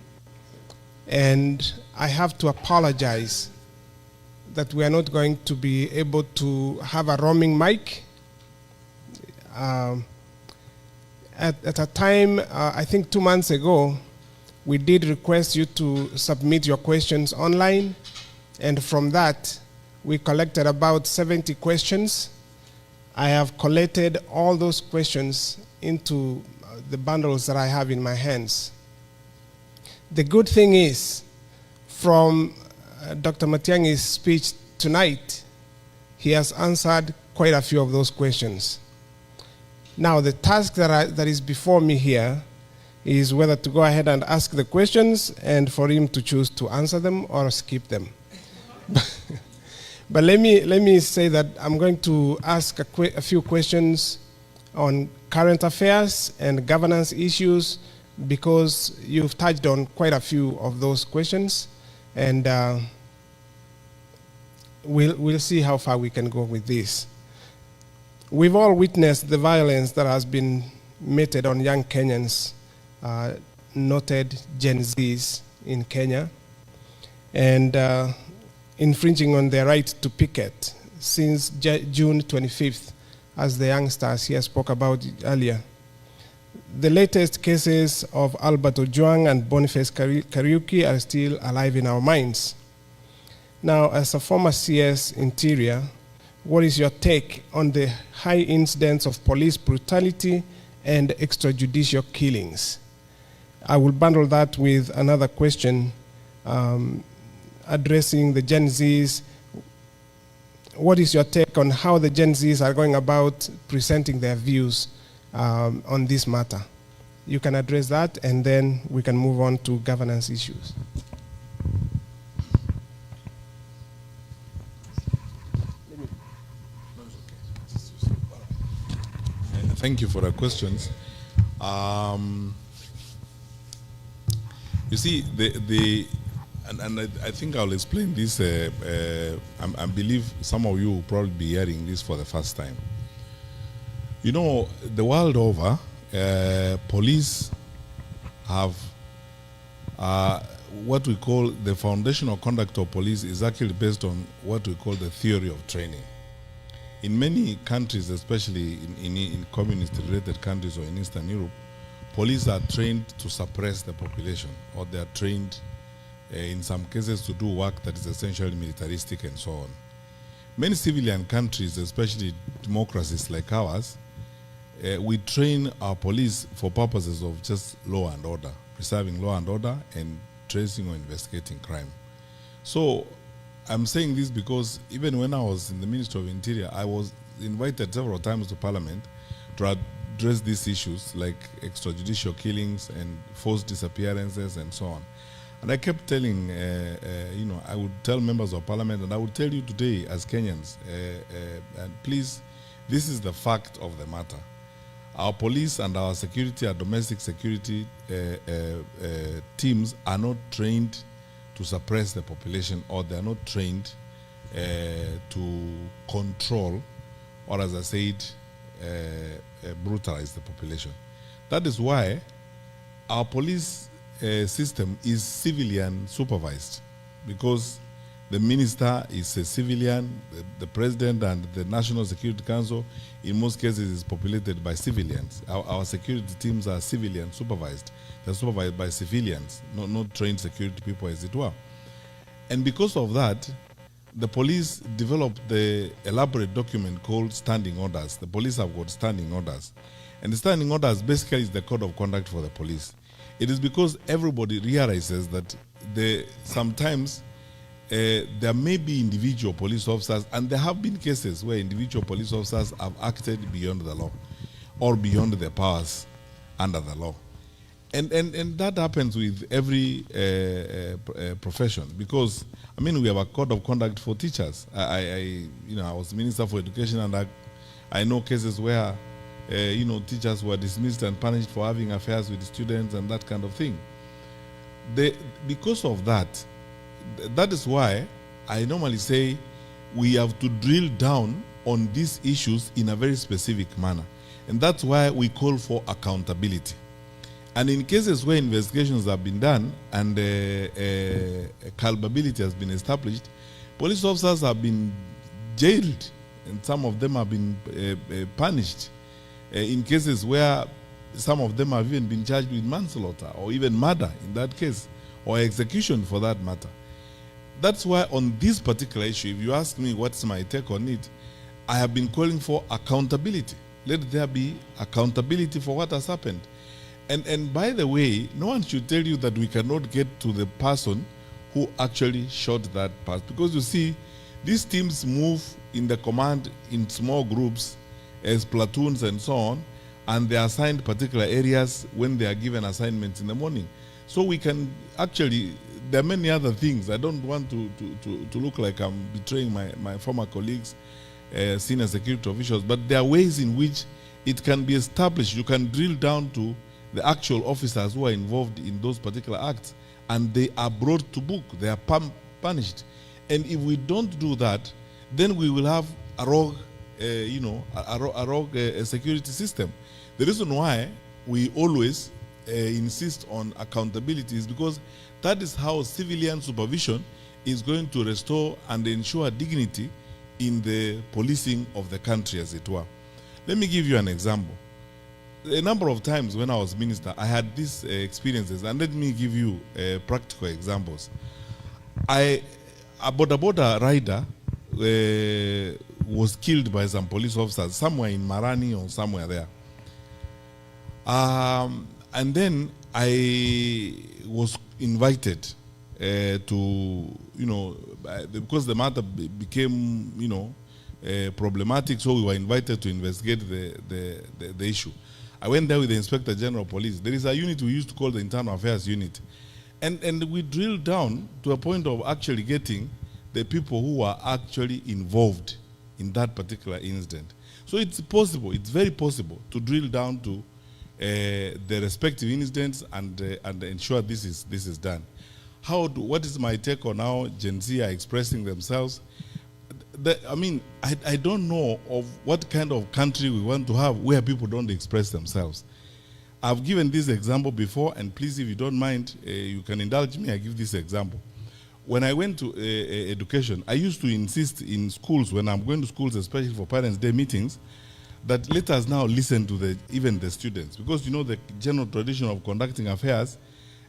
And I have to apologize that we are not going to be able to have a roaming mic. At a time, I think 2 months ago, we did request you to submit your questions online, and from that, we collected about 70 questions. I have collated all those questions into the bundles that I have in my hands. The good thing is, from Dr. Matiang'i's speech tonight, he has answered quite a few of those questions. Now, the task that is before me here is whether to go ahead and ask the questions and for him to choose to answer them or skip them. But let me say that I'm going to ask a few questions on current affairs and governance issues, because you've touched on quite a few of those questions, and we'll see how far we can go with this. We've all witnessed the violence that has been meted on young Kenyans, noted Gen Zs in Kenya, and infringing on their right to picket since June 25th, as the youngsters here spoke about earlier. The latest cases of Albert Ojwang and Boniface Kariuki are still alive in our minds. Now, as a former CS Interior, what is your take on the high incidence of police brutality and extrajudicial killings? I will bundle that with another question addressing the Gen Zs. What is your take on how the Gen Zs are going about presenting their views on this matter? You can address that, and then we can move on to governance issues. Thank you for the questions. You see, and I think I'll explain this. I believe some of you will probably be hearing this for the first time. You know, the world over, police have what we call the foundational conduct of police is actually based on what we call the theory of training. In many countries, especially in communist-related countries or in Eastern Europe, police are trained to suppress the population, or they are trained in some cases to do work that is essentially militaristic and so on. Many civilian countries, especially democracies like ours, we train our police for purposes of just law and order, preserving law and order and tracing or investigating crime. So I'm saying this because even when I was in the Ministry of Interior, I was invited several times to Parliament to address these issues like extrajudicial killings and forced disappearances and so on. And I kept telling, I would tell members of Parliament, and I would tell you today as Kenyans, and please, this is the fact of the matter. Our police and our security, our domestic security teams are not trained to suppress the population, or they are not trained to control, or as I said, brutalize the population. That is why our police system is civilian supervised, because the minister is a civilian, the president and the National Security Council in most cases is populated by civilians. Our security teams are civilian supervised. They're supervised by civilians, not trained security people as it were. And because of that, the police developed the elaborate document called standing orders. The police have got standing orders. And the standing orders basically is the code of conduct for the police. It is because everybody realizes that sometimes there may be individual police officers, and there have been cases where individual police officers have acted beyond the law or beyond their powers under the law. And that happens with every profession, because, I mean, we have a code of conduct for teachers. I was Minister for Education, and I know cases where teachers were dismissed and punished for having affairs with students and that kind of thing. Because of that, that is why I normally say we have to drill down on these issues in a very specific manner. And that's why we call for accountability. And in cases where investigations have been done and culpability has been established, police officers have been jailed, and some of them have been punished. In cases where some of them have even been charged with manslaughter or even murder in that case, or execution for that matter. That's why on this particular issue, if you ask me what's my take on it, I have been calling for accountability. Let there be accountability for what has happened. And by the way, no one should tell you that we cannot get to the person who actually shot that person. Because you see, these teams move in the command in small groups as platoons and so on, and they are assigned particular areas when they are given assignments in the morning. So we can actually, there are many other things. I don't want to look like I'm betraying my former colleagues, senior security officials, but there are ways in which it can be established. You can drill down to the actual officers who are involved in those particular acts, and they are brought to book. They are punished. And if we don't do that, then we will have a rogue, security system. The reason why we always insist on accountability is because that is how civilian supervision is going to restore and ensure dignity in the policing of the country, as it were. Let me give you an example. A number of times when I was minister, I had these experiences, and let me give you practical examples. A border rider was killed by some police officers somewhere in Marani or somewhere there. And then I was invited to, because the matter became, problematic, so we were invited to investigate the issue. I went there with the Inspector General of Police. There is a unit we used to call the Internal Affairs Unit. And we drilled down to a point of actually getting the people who were actually involved in that particular incident. So it's possible, it's very possible to drill down to the respective incidents and ensure this is done. What is my take on how Gen Z are expressing themselves? I don't know of what kind of country we want to have where people don't express themselves. I've given this example before, and please, if you don't mind, you can indulge me, I give this example. When I went to education, I used to insist in schools, when I'm going to schools, especially for Parents' Day meetings, that let us now listen to even the students. Because, the general tradition of conducting affairs,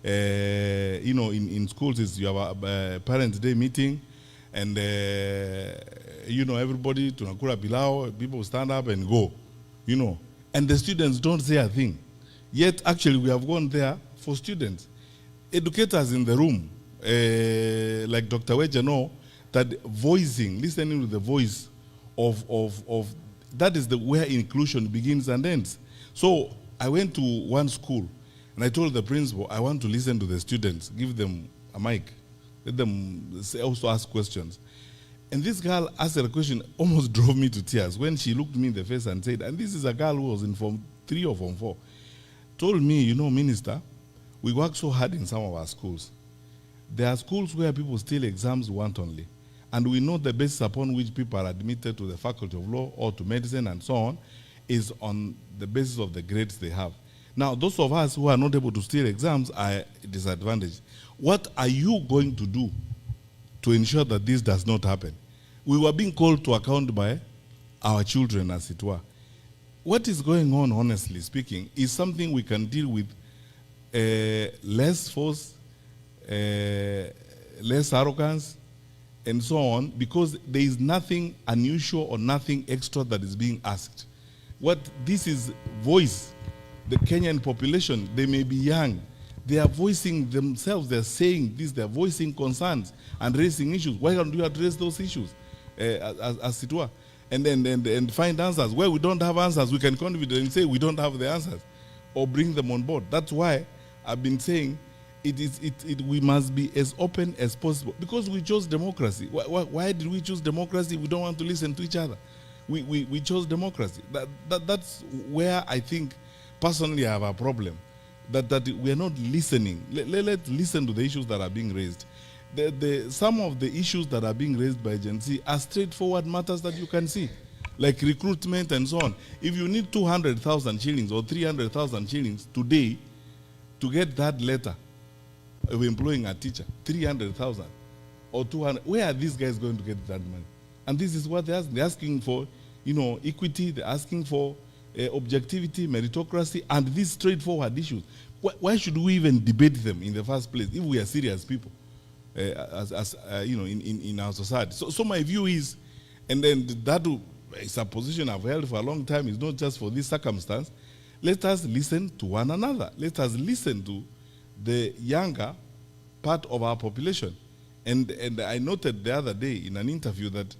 in schools is you have a Parents' Day meeting, and, everybody, tunakura pilau, people stand up and go, and the students don't say a thing. Yet, actually, we have gone there for students. Educators in the room, like Dr. Weja know, that listening to the voice of that is where inclusion begins and ends. So I went to one school, and I told the principal, I want to listen to the students, give them a mic, let them also ask questions. And this girl asked a question, almost drove me to tears when she looked me in the face and said, and this is a girl who was in Form 3 or Form 4, told me, Minister, we work so hard in some of our schools. There are schools where people steal exams wantonly. And we know the basis upon which people are admitted to the Faculty of Law or to medicine and so on is on the basis of the grades they have. Now, those of us who are not able to steal exams are disadvantaged. What are you going to do to ensure that this does not happen? We were being called to account by our children, as it were. What is going on, honestly speaking, is something we can deal with less force, less arrogance, and so on, because there is nothing unusual or nothing extra that is being asked. What this is voice, the Kenyan population, they may be young, they are voicing themselves, they're saying this, they're voicing concerns and raising issues. Why don't you address those issues, as it were? And find answers. Where we don't have answers, we can contribute and say we don't have the answers, or bring them on board. That's why I've been saying we must be as open as possible, because we chose democracy. Why did we choose democracy? We don't want to listen to each other. We chose democracy. That's where I think, personally, I have a problem. That we are not listening. Let's listen to the issues that are being raised. Some of the issues that are being raised by Gen Z are straightforward matters that you can see, like recruitment and so on. If you need 200,000 shillings or 300,000 shillings today, to get that letter of employing a teacher, 300,000 or 200. Where are these guys going to get that money? And this is what they're asking. They're asking for, equity. They're asking for objectivity, meritocracy, and these straightforward issues. Why should we even debate them in the first place if we are serious people, in our society? So my view is, and then that is a position I've held for a long time. It's not just for this circumstance. Let us listen to one another. Let us listen to the younger part of our population. And I noted the other day in an interview that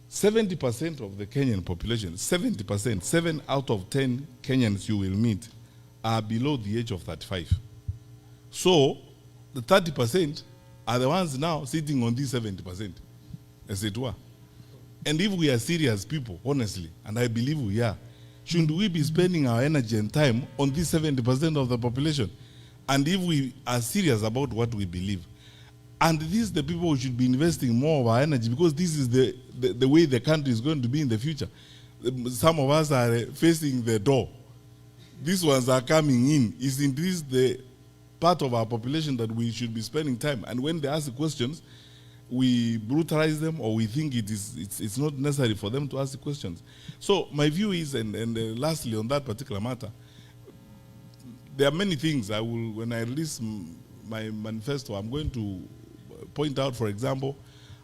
70% of the Kenyan population, 70%, 7 out of 10 Kenyans you will meet are below the age of 35. So the 30% are the ones now sitting on these 70%, as it were. And if we are serious people, honestly, and I believe we are, shouldn't we be spending our energy and time on these 70% of the population? And if we are serious about what we believe, and these are the people who should be investing more of our energy, because this is the way the country is going to be in the future. Some of us are facing the door. These ones are coming in. Isn't this the part of our population that we should be spending time? And when they ask questions, we brutalize them, or we think it's not necessary for them to ask the questions. So my view is, and lastly on that particular matter, there are many things I will, when I release my manifesto, I'm going to point out, for example,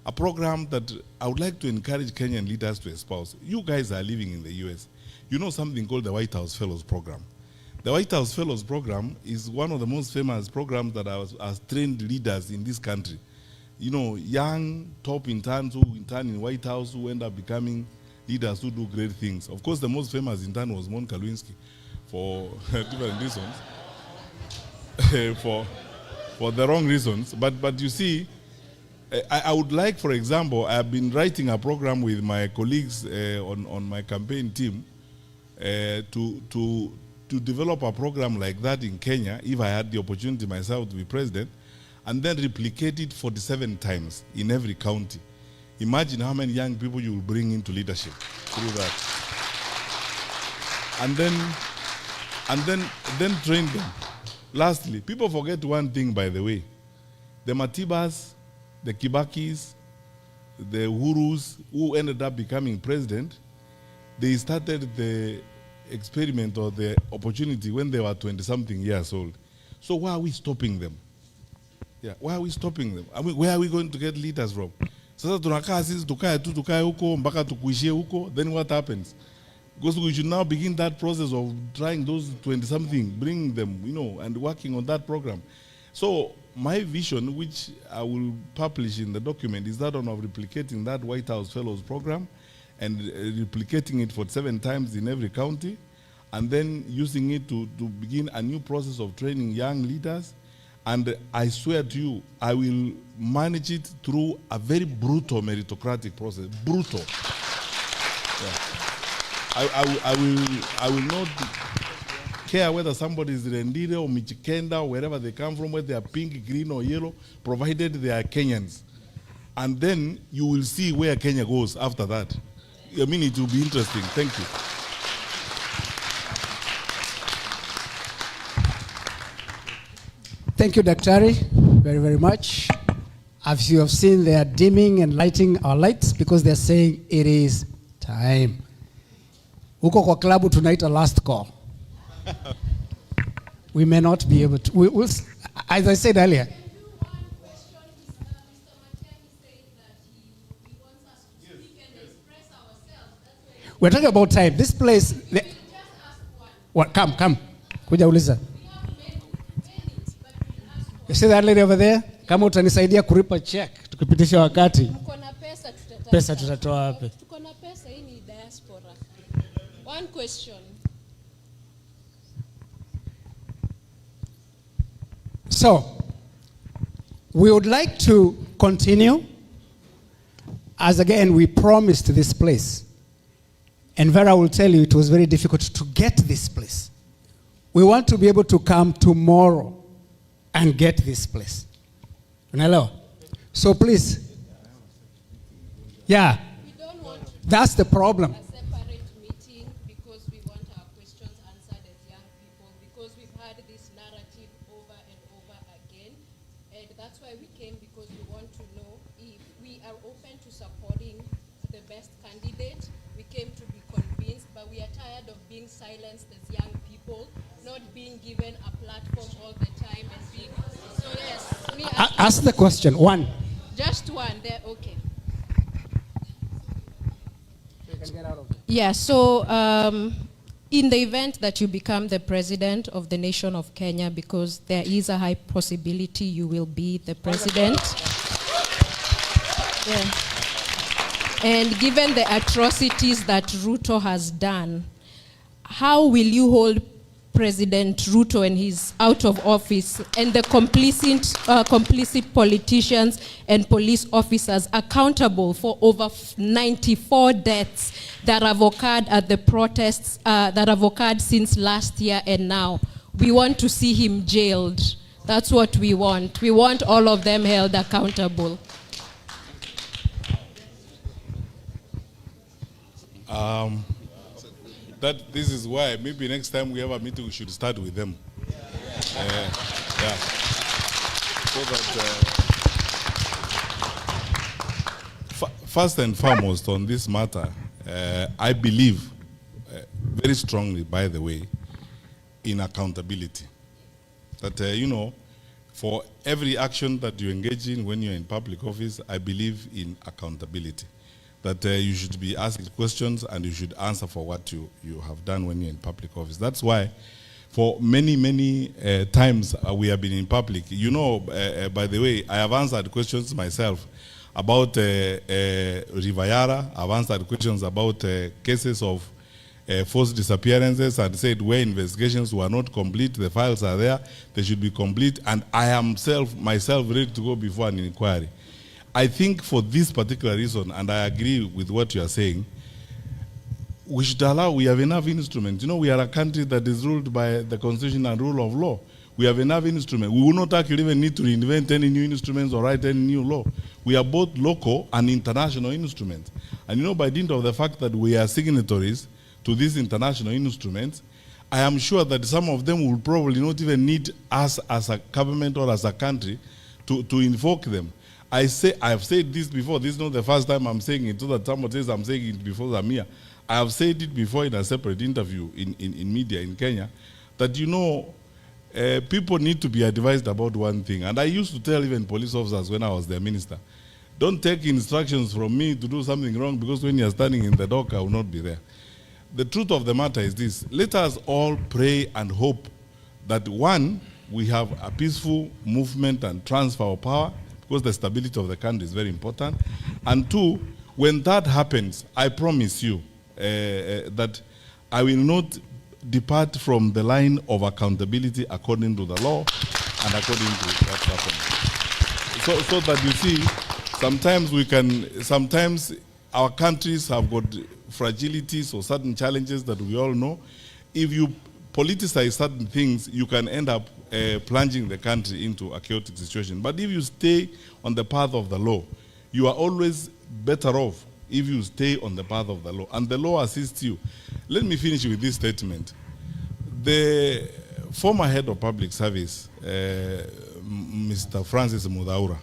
a program that I would like to encourage Kenyan leaders to espouse. You guys are living in the US. You know something called the White House Fellows Program. The White House Fellows Program is one of the most famous programs that has trained leaders in this country. Young top interns who intern in White House, who end up becoming leaders who do great things. Of course, the most famous intern was Monica Lewinsky, for different reasons, for the wrong reasons. But you see, I would like, for example, I have been writing a program with my colleagues on my campaign team to develop a program like that in Kenya, if I had the opportunity myself to be president, and then replicate it 47 times in every county. Imagine how many young people you will bring into leadership through that. And then train them. Lastly, people forget one thing, by the way. The Matibas, the Kibakis, the Uhurus, who ended up becoming president, they started the experiment or the opportunity when they were 20-something years old. So why are we stopping them? Yeah, why are we stopping them? Where are we going to get leaders from? Sasa tunakaa sisi tukae huko mpaka tukuishie huko, then what happens? Because we should now begin that process of trying those 20-something, bringing them, and working on that program. So my vision, which I will publish in the document, is that one of replicating that White House Fellows program and replicating it for 7 times in every county, and then using it to begin a new process of training young leaders. And I swear to you, I will manage it through a very brutal meritocratic process. Brutal. Yeah. I will not care whether somebody is Rendile or Michikenda or wherever they come from, whether they are pink, green, or yellow, provided they are Kenyans. And then you will see where Kenya goes after that. I mean, it will be interesting. Thank you. Thank you, Daktari, very, very much. As you have seen, they are dimming and lighting our lights because they're saying it is time. Huko kwa klabu tunaita last call. We may not be able to. As I said earlier. We're talking about time. This place. What? Come. Kuja uliza. You see that lady over there? Kama utanisaidia kulipa check tukipitisha wakati. Tuko na pesa tutatoa. Pesa tutatoa wapi? Tuko na pesa, hii ni diaspora. One question. So, we would like to continue, as again we promised this place. And Vera will tell you it was very difficult to get this place. We want to be able to come tomorrow and get this place. Unaelewa? So please. Yeah. We don't want That's the problem. a separate meeting because we want our questions answered as young people, because we've had this narrative are open to supporting the best candidate. We came to be convinced, but we are tired of being silenced as young people, not being given a platform all the time and being. So yes, me Ask the question. One. just one there. Okay. You can get out of it. Yeah, so in the event that you become the president of the nation of Kenya, because there is a high possibility you will be the president. Yeah. And given the atrocities that Ruto has done, how will you hold President Ruto and his out of office and the complicit politicians and police officers accountable for over 94 deaths that have occurred at the protests that have occurred since last year and now? We want to see him jailed. That's what we want. We want all of them held accountable. This is why maybe next time we have a meeting, we should start with them. Yeah. So that first and foremost on this matter, I believe very strongly, by the way, in accountability. That for every action that you engage in when you're in public office, I believe in accountability. That you should be asked questions and you should answer for what you have done when you're in public office. That's why for many times we have been in public. By the way, I have answered questions myself about Rivayara. I've answered questions about cases of forced disappearances and said where investigations were not complete, the files are there, they should be complete, and I am myself ready to go before an inquiry. I think for this particular reason, and I agree with what you are saying, we have enough instruments. We are a country that is ruled by the Constitution and rule of law. We have enough instruments. We will not actually even need to reinvent any new instruments or write any new law. We are both local and international instruments. And by dint of the fact that we are signatories to these international instruments, I am sure that some of them will probably not even need us as a government or as a country to invoke them. I have said this before. This is not the first time I'm saying it, so that someone says I'm saying it before Zamia. I have said it before in a separate interview in media in Kenya, that people need to be advised about one thing. And I used to tell even police officers when I was their minister, don't take instructions from me to do something wrong, because when you're standing in the dock, I will not be there. The truth of the matter is this: let us all pray and hope that, one, we have a peaceful movement and transfer of power, because the stability of the country is very important. And two, when that happens, I promise you that I will not depart from the line of accountability according to the law and according to what's happening. So that you see, sometimes our countries have got fragilities or certain challenges that we all know. If you politicize certain things, you can end up plunging the country into a chaotic situation. But if you stay on the path of the law, you are always better off if you stay on the path of the law. And the law assists you. Let me finish with this statement. The former head of public service, Mr. Francis Mudaura,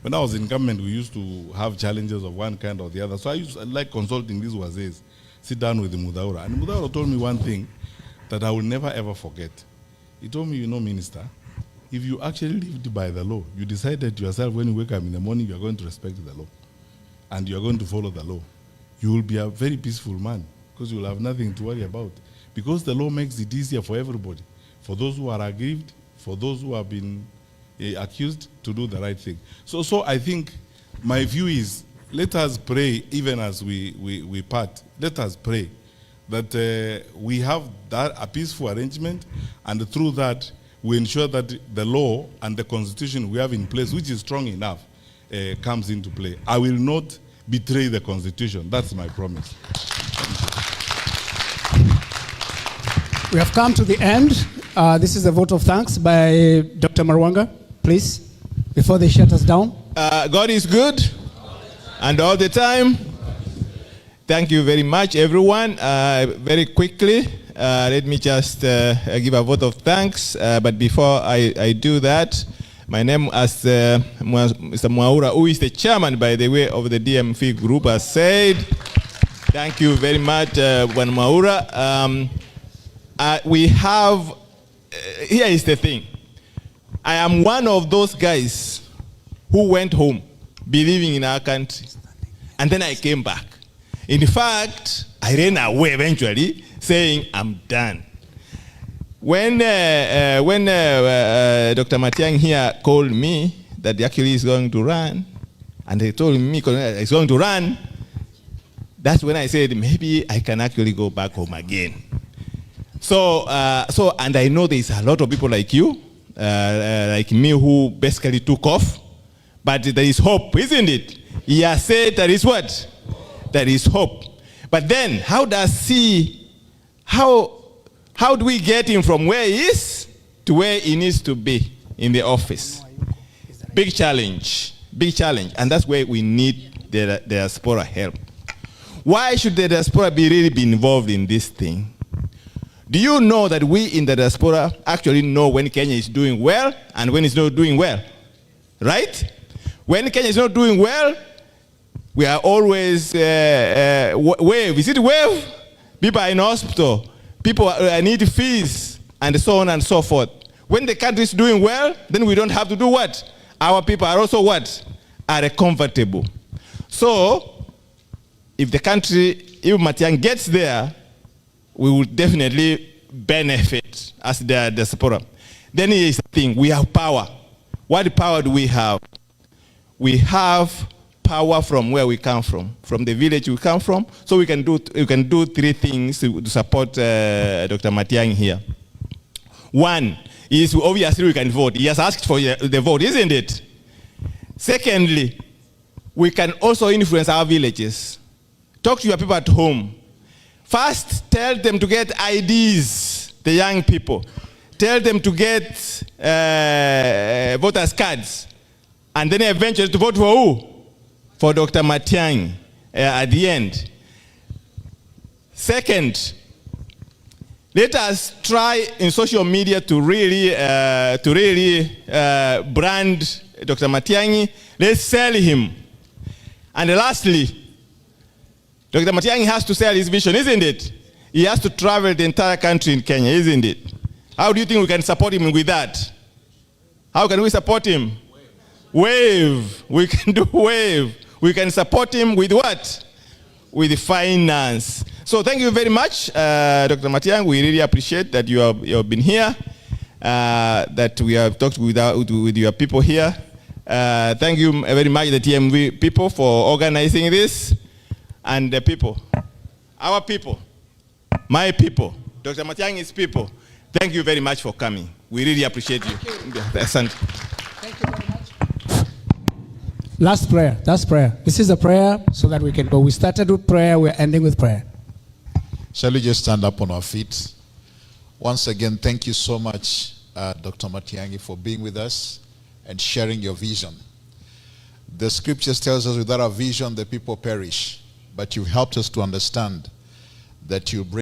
when I was in government, we used to have challenges of one kind or the other. So I like consulting these wazes, sit down with the Mudaura. And Mudaura told me one thing that I will never ever forget. He told me, Minister, if you actually lived by the law, you decided to yourself when you wake up in the morning, you are going to respect the law and you are going to follow the law, you will be a very peaceful man, because you will have nothing to worry about. Because the law makes it easier for everybody, for those who are aggrieved, for those who have been accused, to do the right thing. So I think my view is, let us pray, even as we part, let us pray that we have a peaceful arrangement, and through that, we ensure that the law and the constitution we have in place, which is strong enough, comes into play. I will not betray the constitution. That's my promise. We have come to the end. This is a vote of thanks by Dr. Marwanga, please, before they shut us down. God is good, and all the time. Thank you very much, everyone. Very quickly, let me just give a vote of thanks. But before I do that, My name, as Mr. Mwaura, who is the chairman, by the way, of the DMV group, has said. Thank you very much, Bwana Mwaura. We have, here is the thing. I am one of those guys who went home believing in our country, and then I came back. In fact, I ran away eventually, saying, I'm done. When Dr. Matiang'I here called me that actually he's going to run, and they told me he's going to run, that's when I said, maybe I can actually go back home again. So and I know there's a lot of people like you, like me, who basically took off, but there is hope, isn't it? He has said there is what? There is hope. But then, how do we get him from where he is to where he needs to be in the office? Big challenge, and that's where we need the diaspora help. Why should the diaspora really be involved in this thing? Do you know that we in the diaspora actually know when Kenya is doing well and when it's not doing well? Right? When Kenya is not doing well, we are always wave. Is it wave? People are in hospital. People need fees and so on and so forth. When the country is doing well, then we don't have to do what? Our people are also what? Are comfortable. So, if the country, if Matiang'I gets there, we will definitely benefit as the diaspora. Then here's the thing, we have power. What power do we have? We have power from where we come from the village we come from. So we can do three things to support Dr. Matiang'I here. One is obviously we can vote. He has asked for the vote, isn't it? Secondly, we can also influence our villages. Talk to your people at home. First, tell them to get IDs, the young people. Tell them to get voters' cards. And then eventually to vote for who? For Dr. Matiang'I at the end. Second, let us try in social media to really brand Dr. Matiang'I. Let's sell him. And lastly, Dr. Matiang'I has to sell his vision, isn't it? He has to travel the entire country in Kenya, isn't it? How do you think we can support him with that? How can we support him? Wave. We can do wave. We can support him with what? With finance. So thank you very much, Dr. Matiang'I. We really appreciate that you have been here, that we have talked with your people here. Thank you very much, the TMV people, for organizing this. And the people, our people, my people, Dr. Matiang'I's people, thank you very much for coming. We really appreciate you. Thank you. Thank you very much. Last prayer. That's prayer. This is a prayer so that we can go. We started with prayer. We're ending with prayer. Shall we just stand up on our feet? Once again, thank you so much, Dr. Matiang'I, for being with us and sharing your vision. The scriptures tells us without a vision, the people perish. But you helped us to understand that you bring